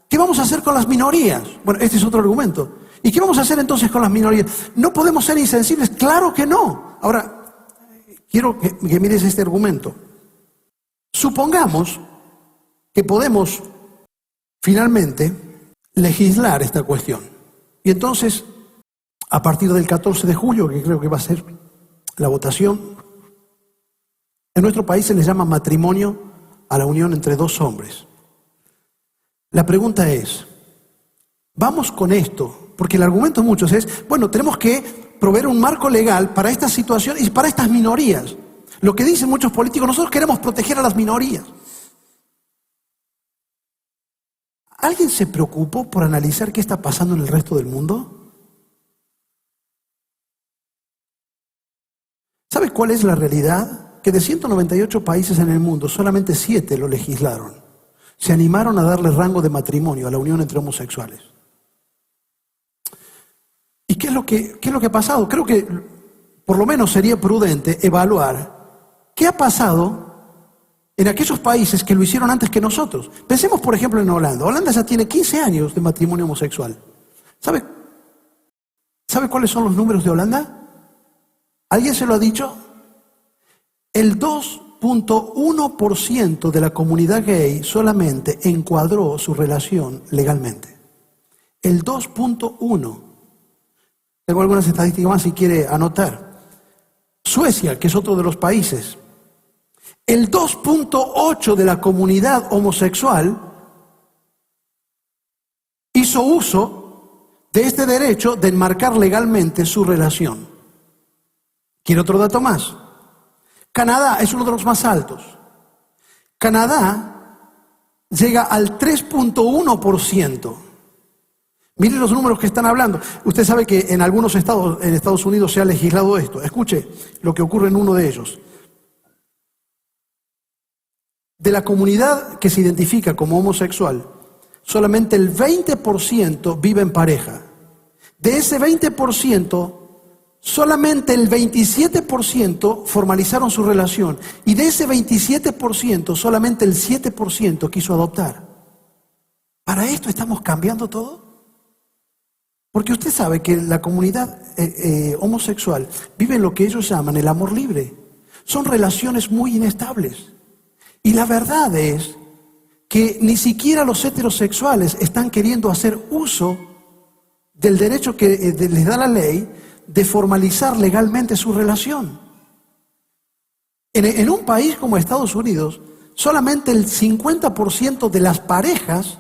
¿Qué vamos a hacer con las minorías? Bueno, este es otro argumento. ¿Y qué vamos a hacer entonces con las minorías? ¿No podemos ser insensibles? ¡Claro que no! Ahora, quiero que mires este argumento. Supongamos que podemos finalmente legislar esta cuestión. Y entonces, a partir del 14 de julio, que creo que va a ser la votación, en nuestro país se les llama matrimonio a la unión entre dos hombres. La pregunta es: ¿vamos con esto? Porque el argumento de muchos es: bueno, tenemos que proveer un marco legal para esta situación y para estas minorías. Lo que dicen muchos políticos: nosotros queremos proteger a las minorías. ¿Alguien se preocupó por analizar qué está pasando en el resto del mundo? ¿Sabe cuál es la realidad? Que de 198 países en el mundo, solamente 7 lo legislaron. Se animaron a darle rango de matrimonio a la unión entre homosexuales. ¿Y qué es lo que ha pasado? Creo que por lo menos sería prudente evaluar qué ha pasado en aquellos países que lo hicieron antes que nosotros. Pensemos, por ejemplo, en Holanda. Holanda ya tiene 15 años de matrimonio homosexual. ¿Sabe cuáles son los números de Holanda? ¿Alguien se lo ha dicho? El 2.1% de la comunidad gay solamente encuadró su relación legalmente. El 2.1%. Tengo algunas estadísticas más si quiere anotar. Suecia, que es otro de los países, el 2.8% de la comunidad homosexual hizo uso de este derecho de enmarcar legalmente su relación. ¿Quiere otro dato más? Canadá es uno de los más altos. Canadá llega al 3.1%. Miren los números que están hablando. Usted sabe que en algunos estados, en Estados Unidos, se ha legislado esto. Escuche lo que ocurre en uno de ellos. De la comunidad que se identifica como homosexual, solamente el 20% vive en pareja. De ese 20%, solamente el 27% formalizaron su relación. Y de ese 27%, solamente el 7% quiso adoptar. ¿Para esto estamos cambiando todo? Porque usted sabe que la comunidad homosexual vive en lo que ellos llaman el amor libre. son relaciones muy inestables. Y la verdad es que ni siquiera los heterosexuales están queriendo hacer uso del derecho que les da la ley de formalizar legalmente su relación. En un país como Estados Unidos, solamente el 50% de las parejas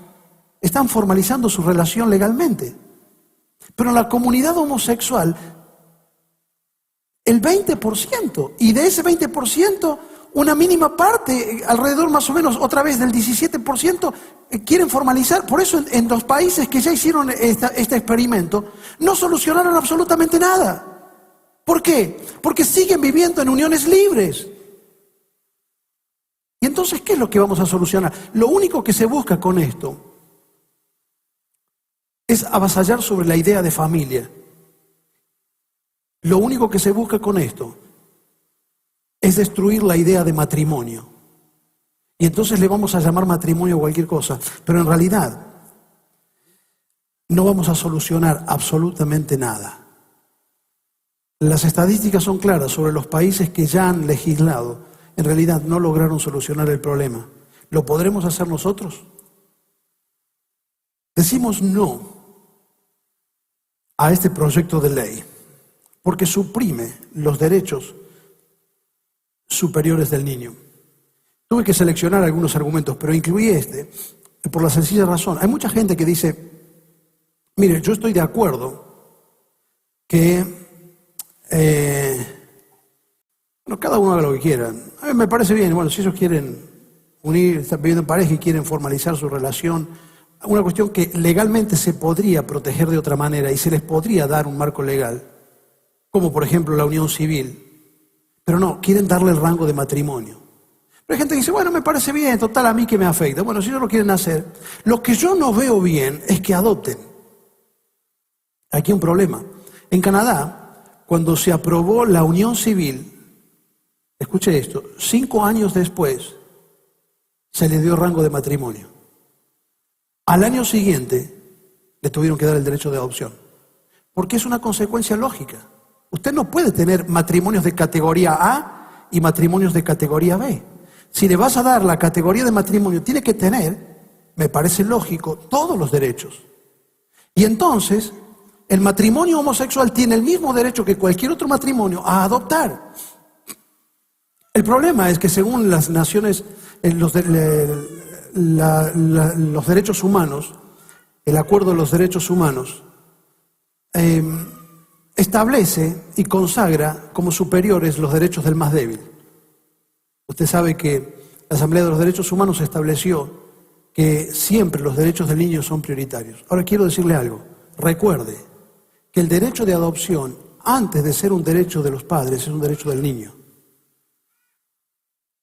están formalizando su relación legalmente. Pero en la comunidad homosexual, el 20%, y de ese 20%, una mínima parte, alrededor más o menos, otra vez del 17%, quieren formalizar. Por eso en los países que ya hicieron este experimento, no solucionaron absolutamente nada. ¿Por qué? Porque siguen viviendo en uniones libres. Y entonces, ¿qué es lo que vamos a solucionar? Lo único que se busca con esto es avasallar sobre la idea de familia. Lo único que se busca con esto es destruir la idea de matrimonio. Y entonces le vamos a llamar matrimonio a cualquier cosa, pero en realidad no vamos a solucionar absolutamente nada. Las estadísticas son claras sobre los países que ya han legislado. En realidad no lograron solucionar el problema. ¿Lo podremos hacer nosotros? Decimos no a este proyecto de ley porque suprime los derechos superiores del niño. Tuve que seleccionar algunos argumentos, pero incluí este por la sencilla razón. Hay mucha gente que dice, mire, yo estoy de acuerdo que cada uno haga lo que quiera. A mí me parece bien, bueno, si ellos quieren unir, están viviendo en pareja y quieren formalizar su relación, una cuestión que legalmente se podría proteger de otra manera y se les podría dar un marco legal, como por ejemplo la unión civil. Pero no, quieren darle el rango de matrimonio. Pero hay gente que dice, bueno, me parece bien, total, a mí que me afecta. Bueno, si ellos lo quieren hacer, lo que yo no veo bien es que adopten. Aquí hay un problema. En Canadá, cuando se aprobó la unión civil, escuche esto, 5 años después se le dio rango de matrimonio. Al año siguiente le tuvieron que dar el derecho de adopción. Porque es una consecuencia lógica. Usted no puede tener matrimonios de categoría A y matrimonios de categoría B. Si le vas a dar la categoría de matrimonio, tiene que tener, me parece lógico, todos los derechos. Y entonces, el matrimonio homosexual tiene el mismo derecho que cualquier otro matrimonio a adoptar. El problema es que según las naciones, los derechos humanos, el Acuerdo de los Derechos Humanos, establece y consagra como superiores los derechos del más débil. Usted sabe que la Asamblea de los Derechos Humanos estableció que siempre los derechos del niño son prioritarios. Ahora quiero decirle algo. Recuerde que el derecho de adopción, antes de ser un derecho de los padres, es un derecho del niño.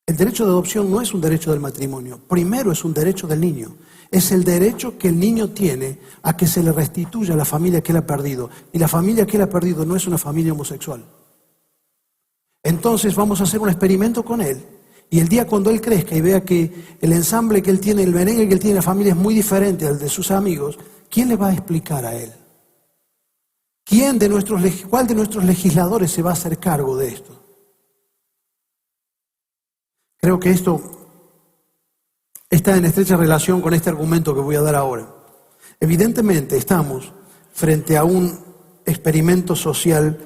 El derecho de adopción no es un derecho del matrimonio. Primero es un derecho del niño. Es el derecho que el niño tiene a que se le restituya a la familia que él ha perdido. Y la familia que él ha perdido no es una familia homosexual. Entonces vamos a hacer un experimento con él. Y el día cuando él crezca y vea que el ensamble que él tiene, el merengue que él tiene en la familia es muy diferente al de sus amigos, ¿quién le va a explicar a él? ¿Cuál de nuestros legisladores se va a hacer cargo de esto? Creo que esto está en estrecha relación con este argumento que voy a dar ahora. Evidentemente estamos frente a un experimento social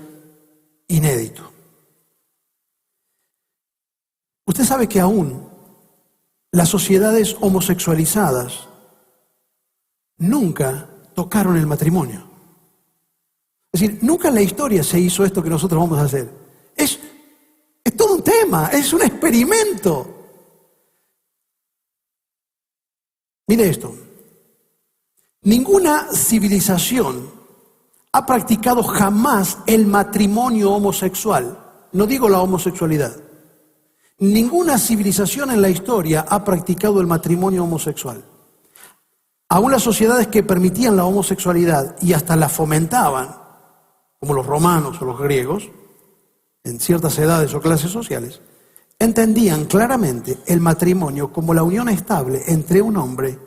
inédito. Usted sabe que aún las sociedades homosexualizadas nunca tocaron el matrimonio. Es decir, nunca en la historia se hizo esto que nosotros vamos a hacer. Es todo un tema, es un experimento. Mire esto. Ninguna civilización ha practicado jamás el matrimonio homosexual. No digo la homosexualidad. Ninguna civilización en la historia ha practicado el matrimonio homosexual. Aún las sociedades que permitían la homosexualidad y hasta la fomentaban, como los romanos o los griegos, en ciertas edades o clases sociales, entendían claramente el matrimonio como la unión estable entre un hombre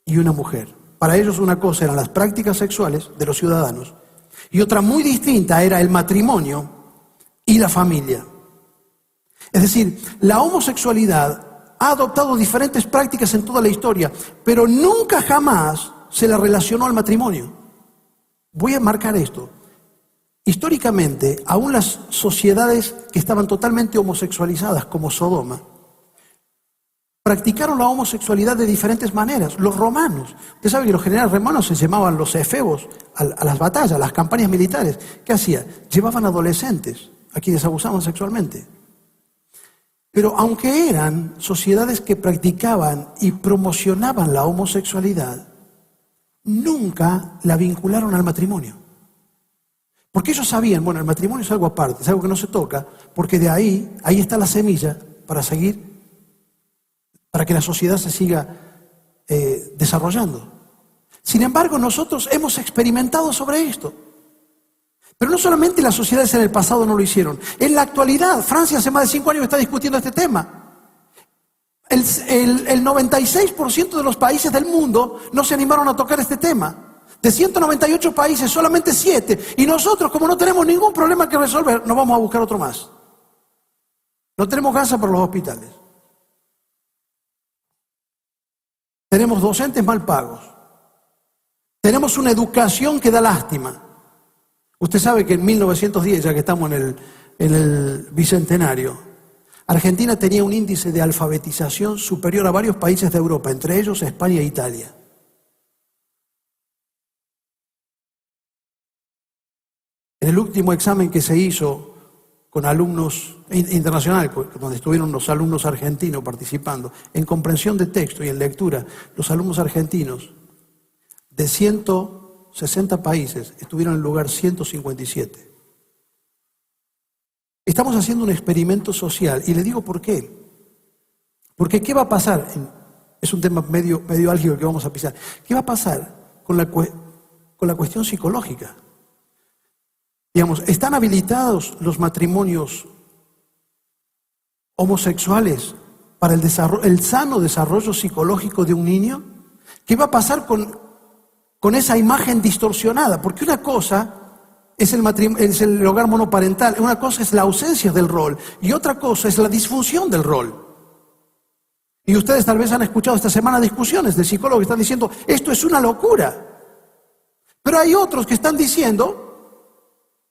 y una mujer. Para ellos una cosa eran las prácticas sexuales de los ciudadanos y otra muy distinta era el matrimonio y la familia. Es decir, la homosexualidad ha adoptado diferentes prácticas en toda la historia, pero nunca jamás se la relacionó al matrimonio. Voy a marcar esto. Históricamente, aún las sociedades que estaban totalmente homosexualizadas, como Sodoma, practicaron la homosexualidad de diferentes maneras. Los romanos, usted sabe que los generales romanos se llamaban los efebos a las batallas, a las campañas militares. ¿Qué hacían? Llevaban adolescentes a quienes abusaban sexualmente. Pero aunque eran sociedades que practicaban y promocionaban la homosexualidad, nunca la vincularon al matrimonio. Porque ellos sabían, bueno, el matrimonio es algo aparte, es algo que no se toca, porque de ahí está la semilla para seguir, para que la sociedad se siga desarrollando. Sin embargo, nosotros hemos experimentado sobre esto. Pero no solamente las sociedades en el pasado no lo hicieron. En la actualidad, Francia hace más de 5 años está discutiendo este tema. El 96% de los países del mundo no se animaron a tocar este tema. De 198 países, solamente 7. Y nosotros, como no tenemos ningún problema que resolver, nos vamos a buscar otro más. No tenemos casa para los hospitales. Tenemos docentes mal pagos. Tenemos una educación que da lástima. Usted sabe que en 1910, ya que estamos en el bicentenario, Argentina tenía un índice de alfabetización superior a varios países de Europa, entre ellos España e Italia. En el último examen que se hizo con alumnos internacionales, donde estuvieron los alumnos argentinos participando, en comprensión de texto y en lectura, los alumnos argentinos de 160 países estuvieron en el lugar 157. Estamos haciendo un experimento social y le digo por qué. Porque ¿qué va a pasar? Es un tema medio álgido que vamos a pisar. ¿Qué va a pasar con la cuestión psicológica? Digamos, ¿están habilitados los matrimonios homosexuales para el sano desarrollo psicológico de un niño? ¿Qué va a pasar con esa imagen distorsionada? Porque una cosa es el hogar monoparental, una cosa es la ausencia del rol y otra cosa es la disfunción del rol. Y ustedes tal vez han escuchado esta semana discusiones de psicólogos que están diciendo, esto es una locura. Pero hay otros que están diciendo,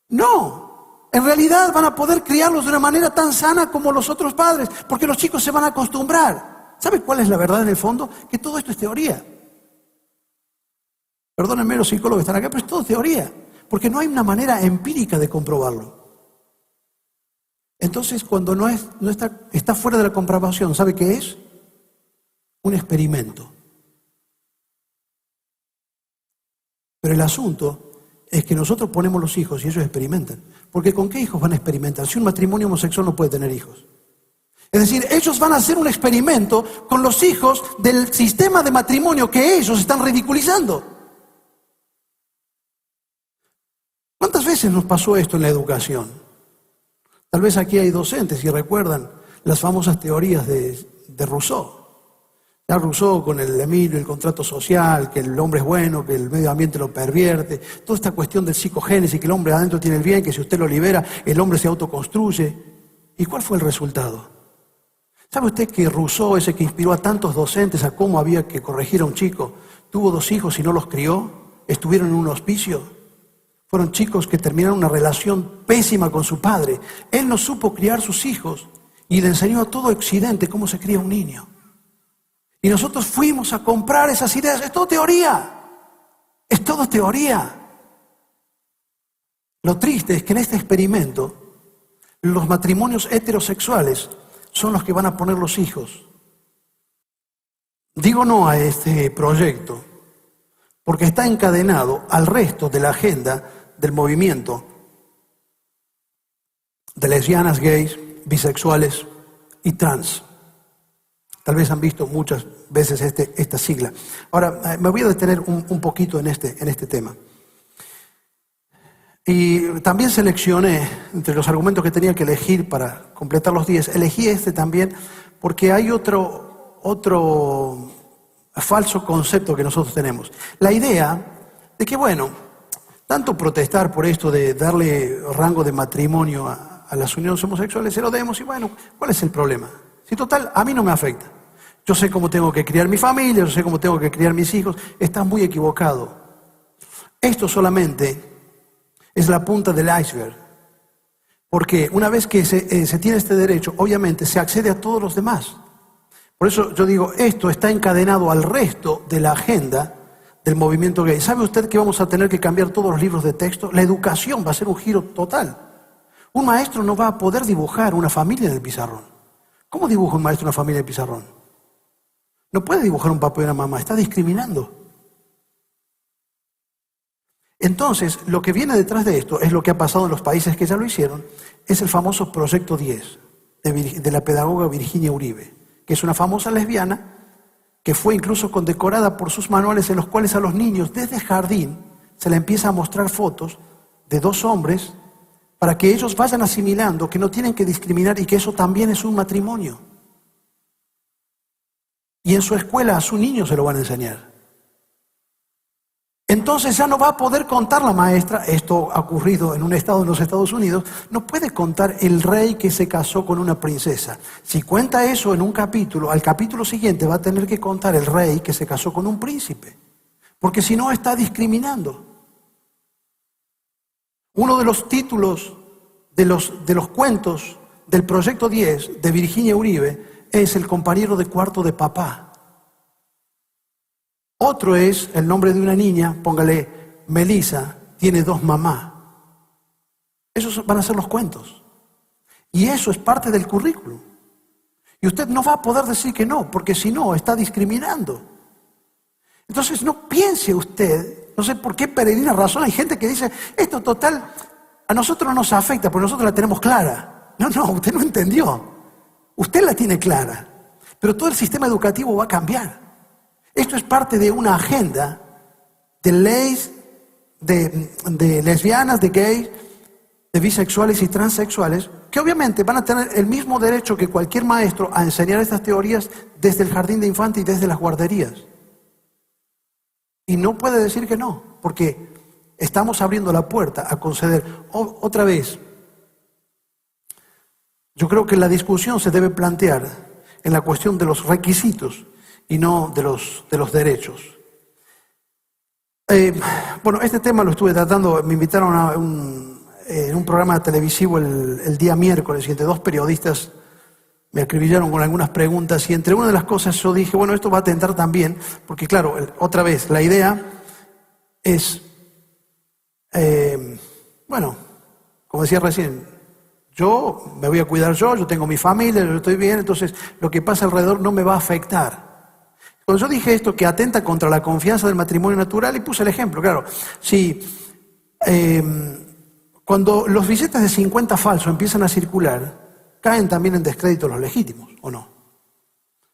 no, en realidad van a poder criarlos de una manera tan sana como los otros padres, porque los chicos se van a acostumbrar. ¿Sabe cuál es la verdad en el fondo? Que todo esto es teoría. Perdónenme los psicólogos que están acá, pero es todo teoría, porque no hay una manera empírica de comprobarlo. Entonces, cuando está fuera de la comprobación, ¿sabe qué es? Un experimento. Pero el asunto es que nosotros ponemos los hijos y ellos experimentan. Porque ¿con qué hijos van a experimentar? Si un matrimonio homosexual no puede tener hijos. Es decir, ellos van a hacer un experimento con los hijos del sistema de matrimonio que ellos están ridiculizando. ¿Cuántas veces nos pasó esto en la educación? Tal vez aquí hay docentes y recuerdan las famosas teorías de Rousseau. Ya Rousseau con el Emilio, el contrato social, que el hombre es bueno, que el medio ambiente lo pervierte, toda esta cuestión del psicogénesis, que el hombre adentro tiene el bien, que si usted lo libera, el hombre se autoconstruye. ¿Y cuál fue el resultado? ¿Sabe usted que Rousseau, ese que inspiró a tantos docentes a cómo había que corregir a un chico, tuvo 2 hijos y no los crió? ¿Estuvieron en un hospicio? Fueron chicos que terminaron una relación pésima con su padre. Él no supo criar sus hijos y le enseñó a todo Occidente cómo se cría un niño. Y nosotros fuimos a comprar esas ideas. Es todo teoría. Es todo teoría. Lo triste es que en este experimento los matrimonios heterosexuales son los que van a poner los hijos. Digo no a este proyecto porque está encadenado al resto de la agenda del movimiento de lesbianas, gays, bisexuales y trans. Tal vez han visto muchas veces esta sigla. Ahora, me voy a detener un poquito en este tema. Y también seleccioné, entre los argumentos que tenía que elegir para completar los 10, elegí este también porque hay otro falso concepto que nosotros tenemos. La idea de que, bueno, tanto protestar por esto de darle rango de matrimonio a las uniones homosexuales, se lo demos y bueno, ¿cuál es el problema? Si total, a mí no me afecta. Yo sé cómo tengo que criar mi familia, yo sé cómo tengo que criar mis hijos. Estás muy equivocado. Esto solamente es la punta del iceberg. Porque una vez que se tiene este derecho, obviamente se accede a todos los demás. Por eso yo digo, esto está encadenado al resto de la agenda del movimiento gay. ¿Sabe usted que vamos a tener que cambiar todos los libros de texto? La educación va a ser un giro total. Un maestro no va a poder dibujar una familia en el pizarrón. ¿Cómo dibuja un maestro una familia en el pizarrón? No puede dibujar un papá y una mamá, está discriminando. Entonces, lo que viene detrás de esto es lo que ha pasado en los países que ya lo hicieron, es el famoso Proyecto 10 de la pedagoga Virginia Uribe, que es una famosa lesbiana que fue incluso condecorada por sus manuales en los cuales a los niños desde el jardín se le empieza a mostrar fotos de dos hombres para que ellos vayan asimilando que no tienen que discriminar y que eso también es un matrimonio. Y en su escuela a su niño se lo van a enseñar. Entonces ya no va a poder contar la maestra, esto ha ocurrido en un estado de los Estados Unidos, no puede contar el rey que se casó con una princesa. Si cuenta eso en un capítulo, al capítulo siguiente va a tener que contar el rey que se casó con un príncipe, porque si no está discriminando. Uno de los títulos de los cuentos del Proyecto 10 de Virginia Uribe es El compañero de cuarto de papá. Otro es el nombre de una niña, póngale Melissa, tiene dos mamás. Esos van a ser los cuentos. Y eso es parte del currículum. Y usted no va a poder decir que no, porque si no, está discriminando. Entonces no piense usted, no sé por qué peregrina razón, hay gente que dice, esto total, a nosotros no nos afecta, porque nosotros la tenemos clara. No, usted no entendió. Usted la tiene clara, pero todo el sistema educativo va a cambiar. Esto es parte de una agenda de leyes de lesbianas, de gays, de bisexuales y transexuales, que obviamente van a tener el mismo derecho que cualquier maestro a enseñar estas teorías desde el jardín de infantes y desde las guarderías. Y no puede decir que no, porque estamos abriendo la puerta a conceder. Otra vez, yo creo que la discusión se debe plantear en la cuestión de los requisitos y no de los derechos. Bueno, este tema lo estuve tratando, me invitaron en un programa televisivo el día miércoles y entre dos periodistas me acribillaron con algunas preguntas y entre una de las cosas yo dije, bueno, esto va a atentar también, porque claro, otra vez, la idea es, bueno, como decía recién, yo me voy a cuidar yo tengo mi familia, yo estoy bien, entonces lo que pasa alrededor no me va a afectar. Cuando yo dije esto que atenta contra la confianza del matrimonio natural, y puse el ejemplo, claro, si cuando los billetes de 50 falsos empiezan a circular, caen también en descrédito los legítimos, ¿o no?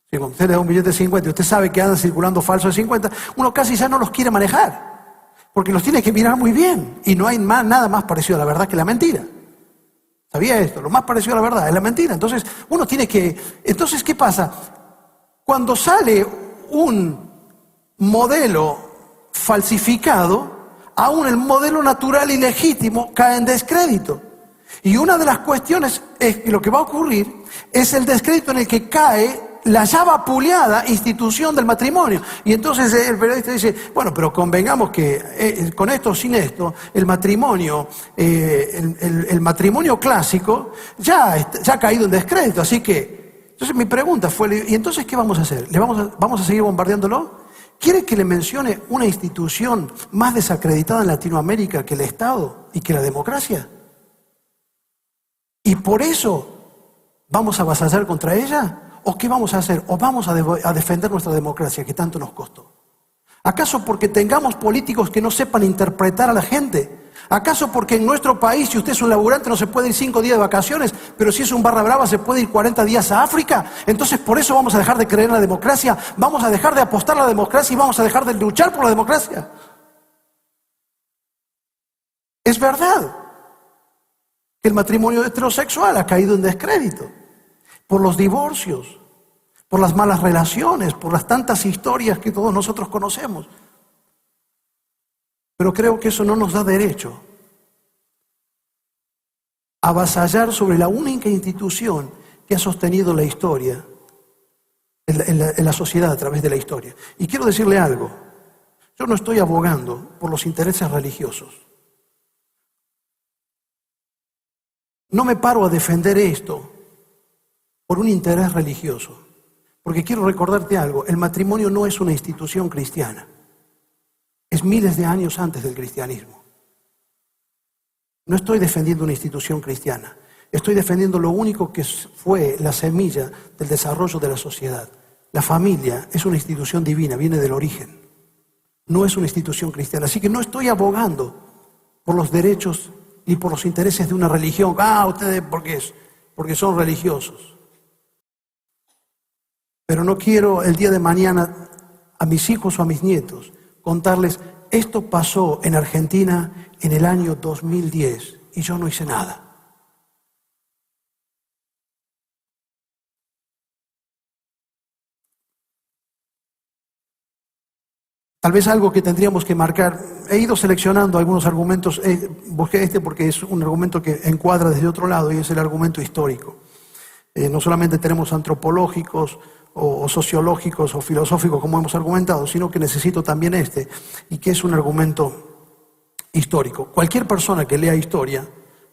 Si cuando usted le da un billete de 50 y usted sabe que andan circulando falsos de 50, uno casi ya no los quiere manejar, porque los tiene que mirar muy bien, y no hay nada más parecido a la verdad que la mentira. ¿Sabía esto? Lo más parecido a la verdad es la mentira. Entonces, uno tiene que... Entonces, ¿qué pasa? Cuando sale un modelo falsificado, aún el modelo natural y legítimo cae en descrédito. Y una de las cuestiones es que lo que va a ocurrir es el descrédito en el que cae la ya vapuleada institución del matrimonio. Y entonces el periodista dice, bueno, pero convengamos que con esto o sin esto, el matrimonio, el matrimonio clásico ya ha caído en descrédito. Así que, entonces mi pregunta fue, ¿y entonces qué vamos a hacer? ¿Vamos a seguir bombardeándolo? ¿Quiere que le mencione una institución más desacreditada en Latinoamérica que el Estado y que la democracia? ¿Y por eso vamos a avasallar contra ella? ¿O qué vamos a hacer? ¿O vamos a defender nuestra democracia que tanto nos costó? ¿Acaso porque tengamos políticos que no sepan interpretar a la gente? ¿Acaso porque en nuestro país, si usted es un laburante, no se puede ir 5 días de vacaciones, pero si es un barra brava se puede ir 40 días a África? Entonces por eso vamos a dejar de creer en la democracia, vamos a dejar de apostar a la democracia y vamos a dejar de luchar por la democracia. Es verdad que el matrimonio heterosexual ha caído en descrédito por los divorcios, por las malas relaciones, por las tantas historias que todos nosotros conocemos. Pero creo que eso no nos da derecho avasallar sobre la única institución que ha sostenido la historia, en la sociedad a través de la historia. Y quiero decirle algo, yo no estoy abogando por los intereses religiosos. No me paro a defender esto por un interés religioso, porque quiero recordarte algo, el matrimonio no es una institución cristiana, es miles de años antes del cristianismo. No estoy defendiendo una institución cristiana, estoy defendiendo lo único que fue la semilla del desarrollo de la sociedad. La familia es una institución divina, viene del origen, no es una institución cristiana. Así que no estoy abogando por los derechos ni por los intereses de una religión. Ustedes, porque son religiosos. Pero no quiero el día de mañana a mis hijos o a mis nietos contarles, esto pasó en Argentina en el año 2010 y yo no hice nada. Tal vez algo que tendríamos que marcar, he ido seleccionando algunos argumentos, busqué este porque es un argumento que encuadra desde otro lado y es el argumento histórico. No solamente tenemos antropológicos o sociológicos o filosóficos como hemos argumentado, sino que necesito también este, y que es un argumento histórico. Cualquier persona que lea historia,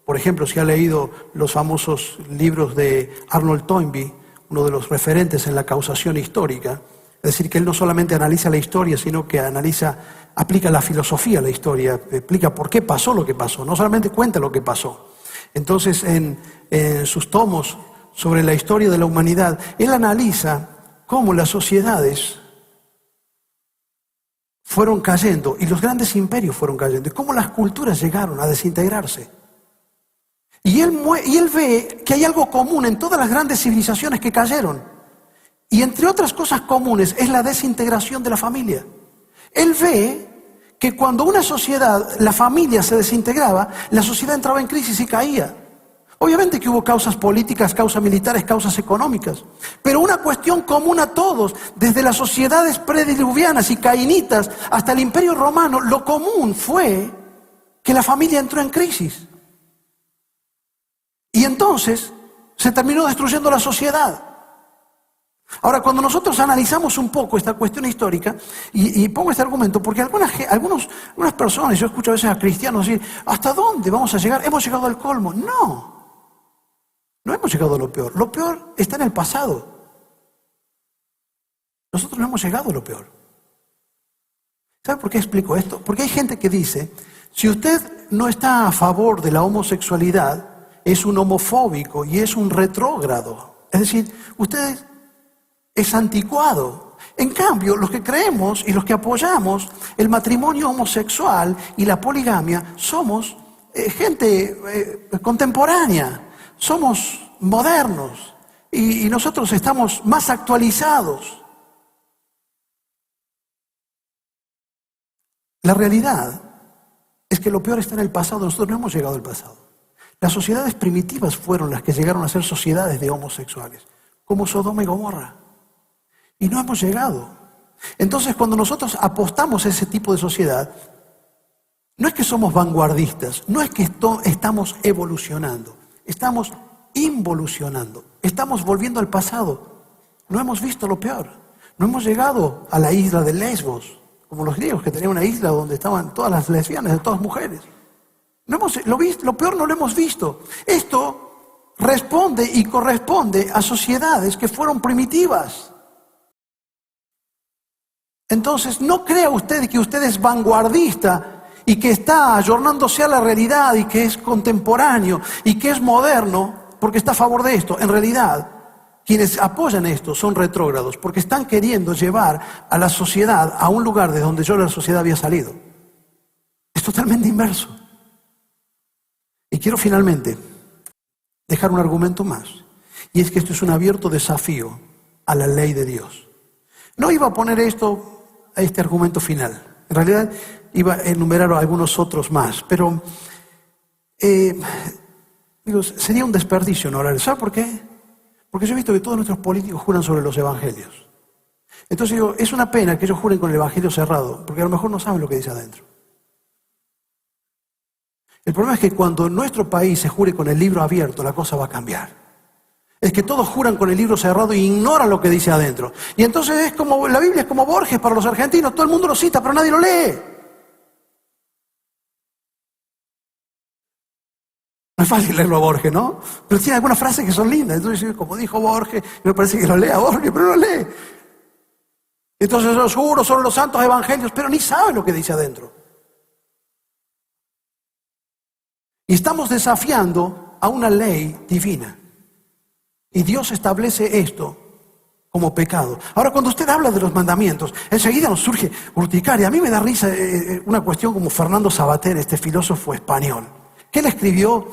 por ejemplo, si ha leído los famosos libros de Arnold Toynbee, uno de los referentes en la causación histórica, es decir, que él no solamente analiza la historia, sino que aplica la filosofía a la historia, explica por qué pasó lo que pasó, no solamente cuenta lo que pasó. Entonces, en sus tomos sobre la historia de la humanidad, él analiza cómo las sociedades fueron cayendo y los grandes imperios fueron cayendo y cómo las culturas llegaron a desintegrarse. Y él ve que hay algo común en todas las grandes civilizaciones que cayeron. Y entre otras cosas comunes es la desintegración de la familia. Él ve que cuando una sociedad, la familia se desintegraba, la sociedad entraba en crisis y caía. Obviamente que hubo causas políticas, causas militares, causas económicas, pero una cuestión común a todos, desde las sociedades prediluvianas y cainitas hasta el Imperio Romano, lo común fue que la familia entró en crisis. Y entonces se terminó destruyendo la sociedad. Ahora, cuando nosotros analizamos un poco esta cuestión histórica, y pongo este argumento, porque algunas personas, yo escucho a veces a cristianos decir, ¿hasta dónde vamos a llegar? ¿Hemos llegado al colmo? No hemos llegado a lo peor. Lo peor está en el pasado. Nosotros no hemos llegado a lo peor. ¿Sabe por qué explico esto? Porque hay gente que dice, si usted no está a favor de la homosexualidad, es un homofóbico y es un retrógrado. Es decir, usted es anticuado. En cambio, los que creemos y los que apoyamos el matrimonio homosexual y la poligamia somos gente contemporánea, somos modernos y nosotros estamos más actualizados. La realidad es que lo peor está en el pasado, nosotros no hemos llegado al pasado. Las sociedades primitivas fueron las que llegaron a ser sociedades de homosexuales, como Sodoma y Gomorra. Y no hemos llegado. Entonces, cuando nosotros apostamos a ese tipo de sociedad, no es que somos vanguardistas, no es que estamos evolucionando, estamos involucionando, estamos volviendo al pasado. No hemos visto lo peor. No hemos llegado a la isla de Lesbos, como los griegos, que tenían una isla donde estaban todas las lesbianas, de todas mujeres. Lo peor no lo hemos visto. Esto responde y corresponde a sociedades que fueron primitivas. Entonces, no crea usted que usted es vanguardista y que está ayornándose a la realidad y que es contemporáneo y que es moderno porque está a favor de esto. En realidad, quienes apoyan esto son retrógrados porque están queriendo llevar a la sociedad a un lugar de donde la sociedad había salido. Es totalmente inverso. Y quiero finalmente dejar un argumento más, y es que esto es un abierto desafío a la ley de Dios. No iba a poner este argumento final. En realidad iba a enumerar algunos otros más, pero sería un desperdicio no hablar. ¿Sabe por qué? Porque yo he visto que todos nuestros políticos juran sobre los evangelios. Entonces digo, es una pena que ellos juren con el evangelio cerrado, porque a lo mejor no saben lo que dice adentro. El problema es que cuando en nuestro país se jure con el libro abierto, la cosa va a cambiar. Es que todos juran con el libro cerrado e ignoran lo que dice adentro. Y entonces es como, la Biblia es como Borges para los argentinos, todo el mundo lo cita, pero nadie lo lee. No es fácil leerlo a Borges, ¿no? Pero tiene algunas frases que son lindas. Entonces, como dijo Borges, me parece que lo lea Borges, pero no lo lee. Entonces los juros son los santos evangelios, pero ni saben lo que dice adentro. Y estamos desafiando a una ley divina. Y Dios establece esto como pecado. Ahora, cuando usted habla de los mandamientos, enseguida nos surge urticaria. A mí me da risa una cuestión como Fernando Savater, este filósofo español, que él escribió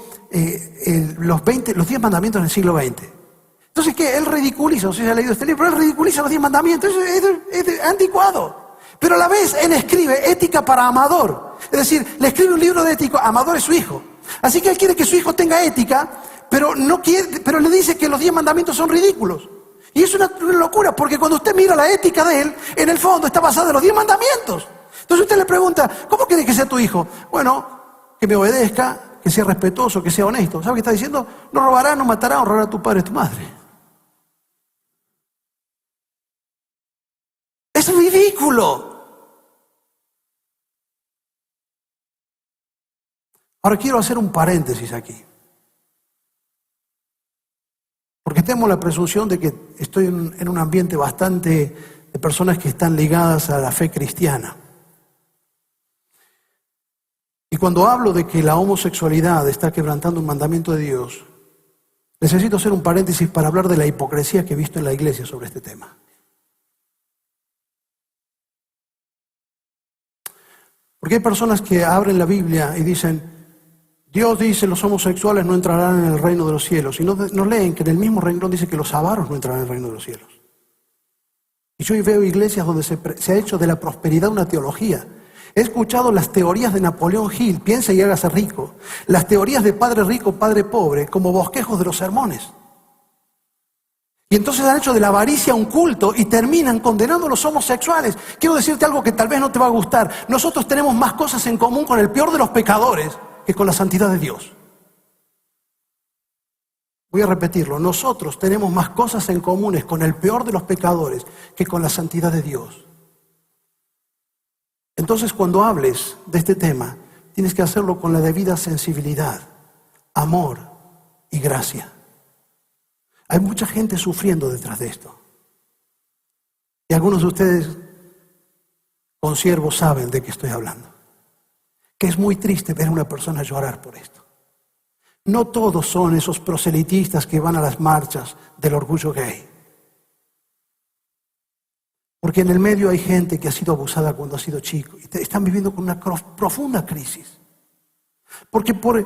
los 10 mandamientos en el siglo XX. Entonces, ¿qué? Él ridiculiza, no sé si ha leído este libro, pero él ridiculiza los 10 mandamientos, es anticuado. Pero a la vez él escribe ética para amador. Es decir, le escribe un libro de ética, amador es su hijo. Así que él quiere que su hijo tenga ética, pero le dice que los 10 mandamientos son ridículos. Y es una locura, porque cuando usted mira la ética de él, en el fondo está basada en los 10 mandamientos. Entonces usted le pregunta, ¿cómo quiere que sea tu hijo? Bueno, que me obedezca, que sea respetuoso, que sea honesto. ¿Sabe qué está diciendo? No robará, no matará, honrará a tu padre y a tu madre. Es ridículo. Ahora quiero hacer un paréntesis aquí. Porque tengo la presunción de que estoy en un ambiente bastante de personas que están ligadas a la fe cristiana. Y cuando hablo de que la homosexualidad está quebrantando un mandamiento de Dios, necesito hacer un paréntesis para hablar de la hipocresía que he visto en la iglesia sobre este tema. Porque hay personas que abren la Biblia y dicen, Dios dice los homosexuales no entrarán en el reino de los cielos. Y no leen que en el mismo renglón dice que los avaros no entrarán en el reino de los cielos. Y yo veo iglesias donde se ha hecho de la prosperidad una teología. He escuchado las teorías de Napoleón Hill, piensa y hágase rico. Las teorías de padre rico, padre pobre, como bosquejos de los sermones. Y entonces han hecho de la avaricia un culto y terminan condenando a los homosexuales. Quiero decirte algo que tal vez no te va a gustar. Nosotros tenemos más cosas en común con el peor de los pecadores que con la santidad de Dios. Voy a repetirlo. Nosotros tenemos más cosas en comunes con el peor de los pecadores que con la santidad de Dios. Entonces, cuando hables de este tema, tienes que hacerlo con la debida sensibilidad, amor y gracia. Hay mucha gente sufriendo detrás de esto. Y algunos de ustedes, consiervos, saben de qué estoy hablando. Que es muy triste ver a una persona llorar por esto. No todos son esos proselitistas que van a las marchas del orgullo gay. Porque en el medio hay gente que ha sido abusada cuando ha sido chico y están viviendo con una profunda crisis. Porque por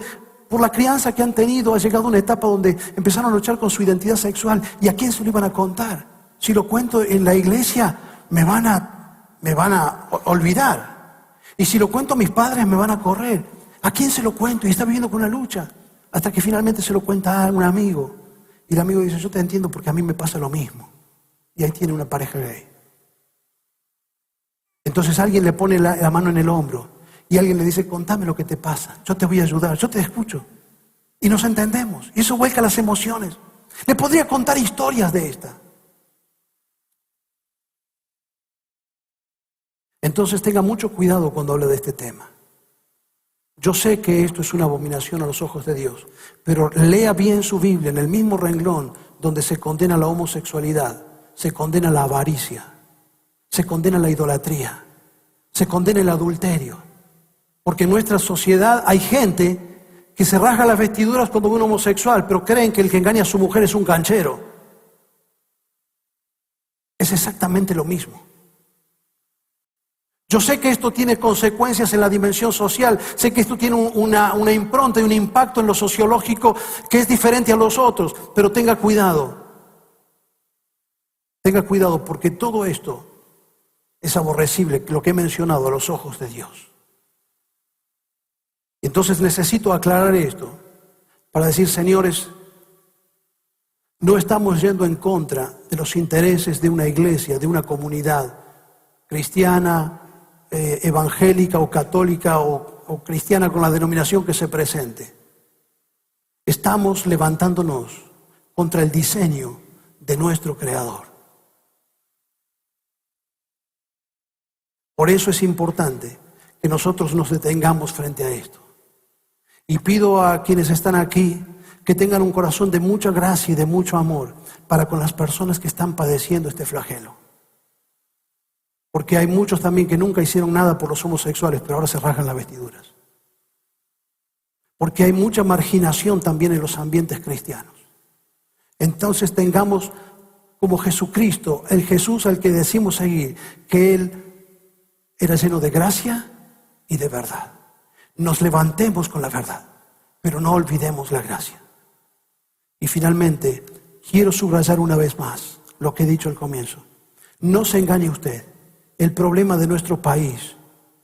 la crianza que han tenido ha llegado una etapa donde empezaron a luchar con su identidad sexual. ¿Y a quién se lo iban a contar? Si lo cuento en la iglesia me van a olvidar. Y si lo cuento a mis padres me van a correr. ¿A quién se lo cuento? Y está viviendo con una lucha. Hasta que finalmente se lo cuenta a un amigo. Y el amigo dice, yo te entiendo porque a mí me pasa lo mismo. Y ahí tiene una pareja gay. Entonces alguien le pone la mano en el hombro. Y alguien le dice, contame lo que te pasa. Yo te voy a ayudar, yo te escucho. Y nos entendemos. Y eso vuelca las emociones. Le podría contar historias de esta. Entonces tenga mucho cuidado cuando hable de este tema. Yo sé que esto es una abominación a los ojos de Dios, pero lea bien su Biblia en el mismo renglón donde se condena la homosexualidad, se condena la avaricia, se condena la idolatría, se condena el adulterio. Porque en nuestra sociedad hay gente que se rasga las vestiduras cuando ve un homosexual, pero creen que el que engaña a su mujer es un canchero. Es exactamente lo mismo. Yo sé que esto tiene consecuencias en la dimensión social, sé que esto tiene una impronta y un impacto en lo sociológico que es diferente a los otros, pero tenga cuidado. Tenga cuidado porque todo esto es aborrecible, lo que he mencionado, a los ojos de Dios. Entonces necesito aclarar esto para decir, señores, no estamos yendo en contra de los intereses de una iglesia, de una comunidad cristiana, evangélica o católica o o cristiana con la denominación que se presente, estamos levantándonos contra el diseño de nuestro Creador. Por eso es importante que nosotros nos detengamos frente a esto. Y pido a quienes están aquí que tengan un corazón de mucha gracia y de mucho amor para con las personas que están padeciendo este flagelo. Porque hay muchos también que nunca hicieron nada por los homosexuales, pero ahora se rasgan las vestiduras. Porque hay mucha marginación también en los ambientes cristianos. Entonces tengamos como Jesucristo, el Jesús al que decimos seguir, que Él era lleno de gracia y de verdad. Nos levantemos con la verdad, pero no olvidemos la gracia. Y finalmente, quiero subrayar una vez más lo que he dicho al comienzo. No se engañe usted. El problema de nuestro país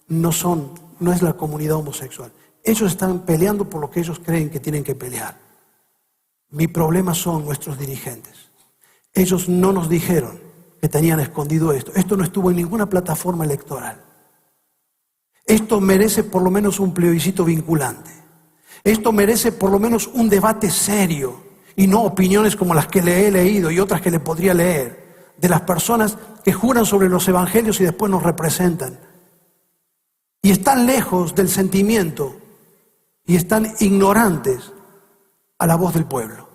no es la comunidad homosexual. Ellos están peleando por lo que ellos creen que tienen que pelear. Mi problema son nuestros dirigentes. Ellos no nos dijeron que tenían escondido esto. Esto no estuvo en ninguna plataforma electoral. Esto merece por lo menos un plebiscito vinculante. Esto merece por lo menos un debate serio y no opiniones como las que le he leído y otras que le podría leer de las personas que juran sobre los evangelios y después nos representan. Y están lejos del sentimiento y están ignorantes a la voz del pueblo.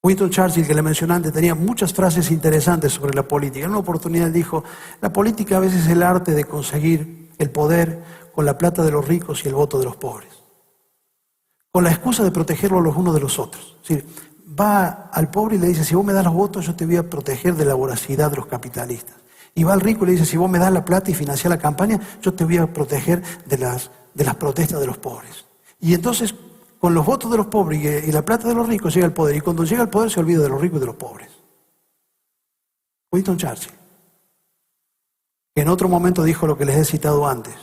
Winston Churchill, que le mencioné antes, tenía muchas frases interesantes sobre la política. En una oportunidad dijo, la política a veces es el arte de conseguir el poder con la plata de los ricos y el voto de los pobres, con la excusa de protegerlos los unos de los otros. Es decir, va al pobre y le dice, si vos me das los votos, yo te voy a proteger de la voracidad de los capitalistas. Y va al rico y le dice, si vos me das la plata y financiás la campaña, yo te voy a proteger de las protestas de los pobres. Y entonces, con los votos de los pobres y la plata de los ricos llega al poder. Y cuando llega al poder se olvida de los ricos y de los pobres. Winston Churchill, que en otro momento dijo lo que les he citado antes.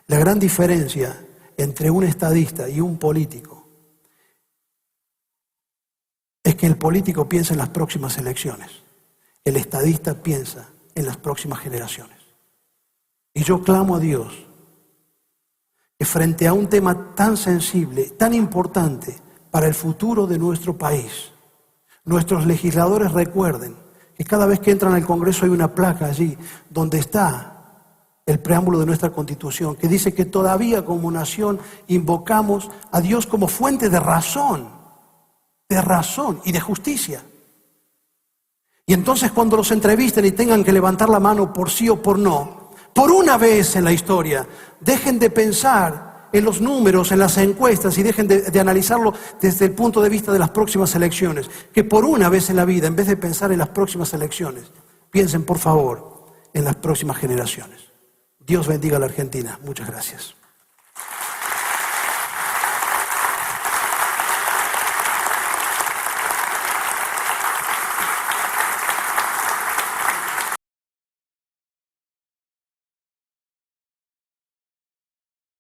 La gran diferencia entre un estadista y un político es que el político piensa en las próximas elecciones. El estadista piensa en las próximas generaciones. Y yo clamo a Dios que frente a un tema tan sensible, tan importante para el futuro de nuestro país, nuestros legisladores recuerden que cada vez que entran al Congreso hay una placa allí donde está el preámbulo de nuestra Constitución, que dice que todavía como nación invocamos a Dios como fuente de razón y de justicia. Y entonces cuando los entrevisten y tengan que levantar la mano por sí o por no, por una vez en la historia, dejen de pensar en los números, en las encuestas y dejen de analizarlo desde el punto de vista de las próximas elecciones. Que por una vez en la vida, en vez de pensar en las próximas elecciones, piensen por favor en las próximas generaciones. Dios bendiga a la Argentina. Muchas gracias.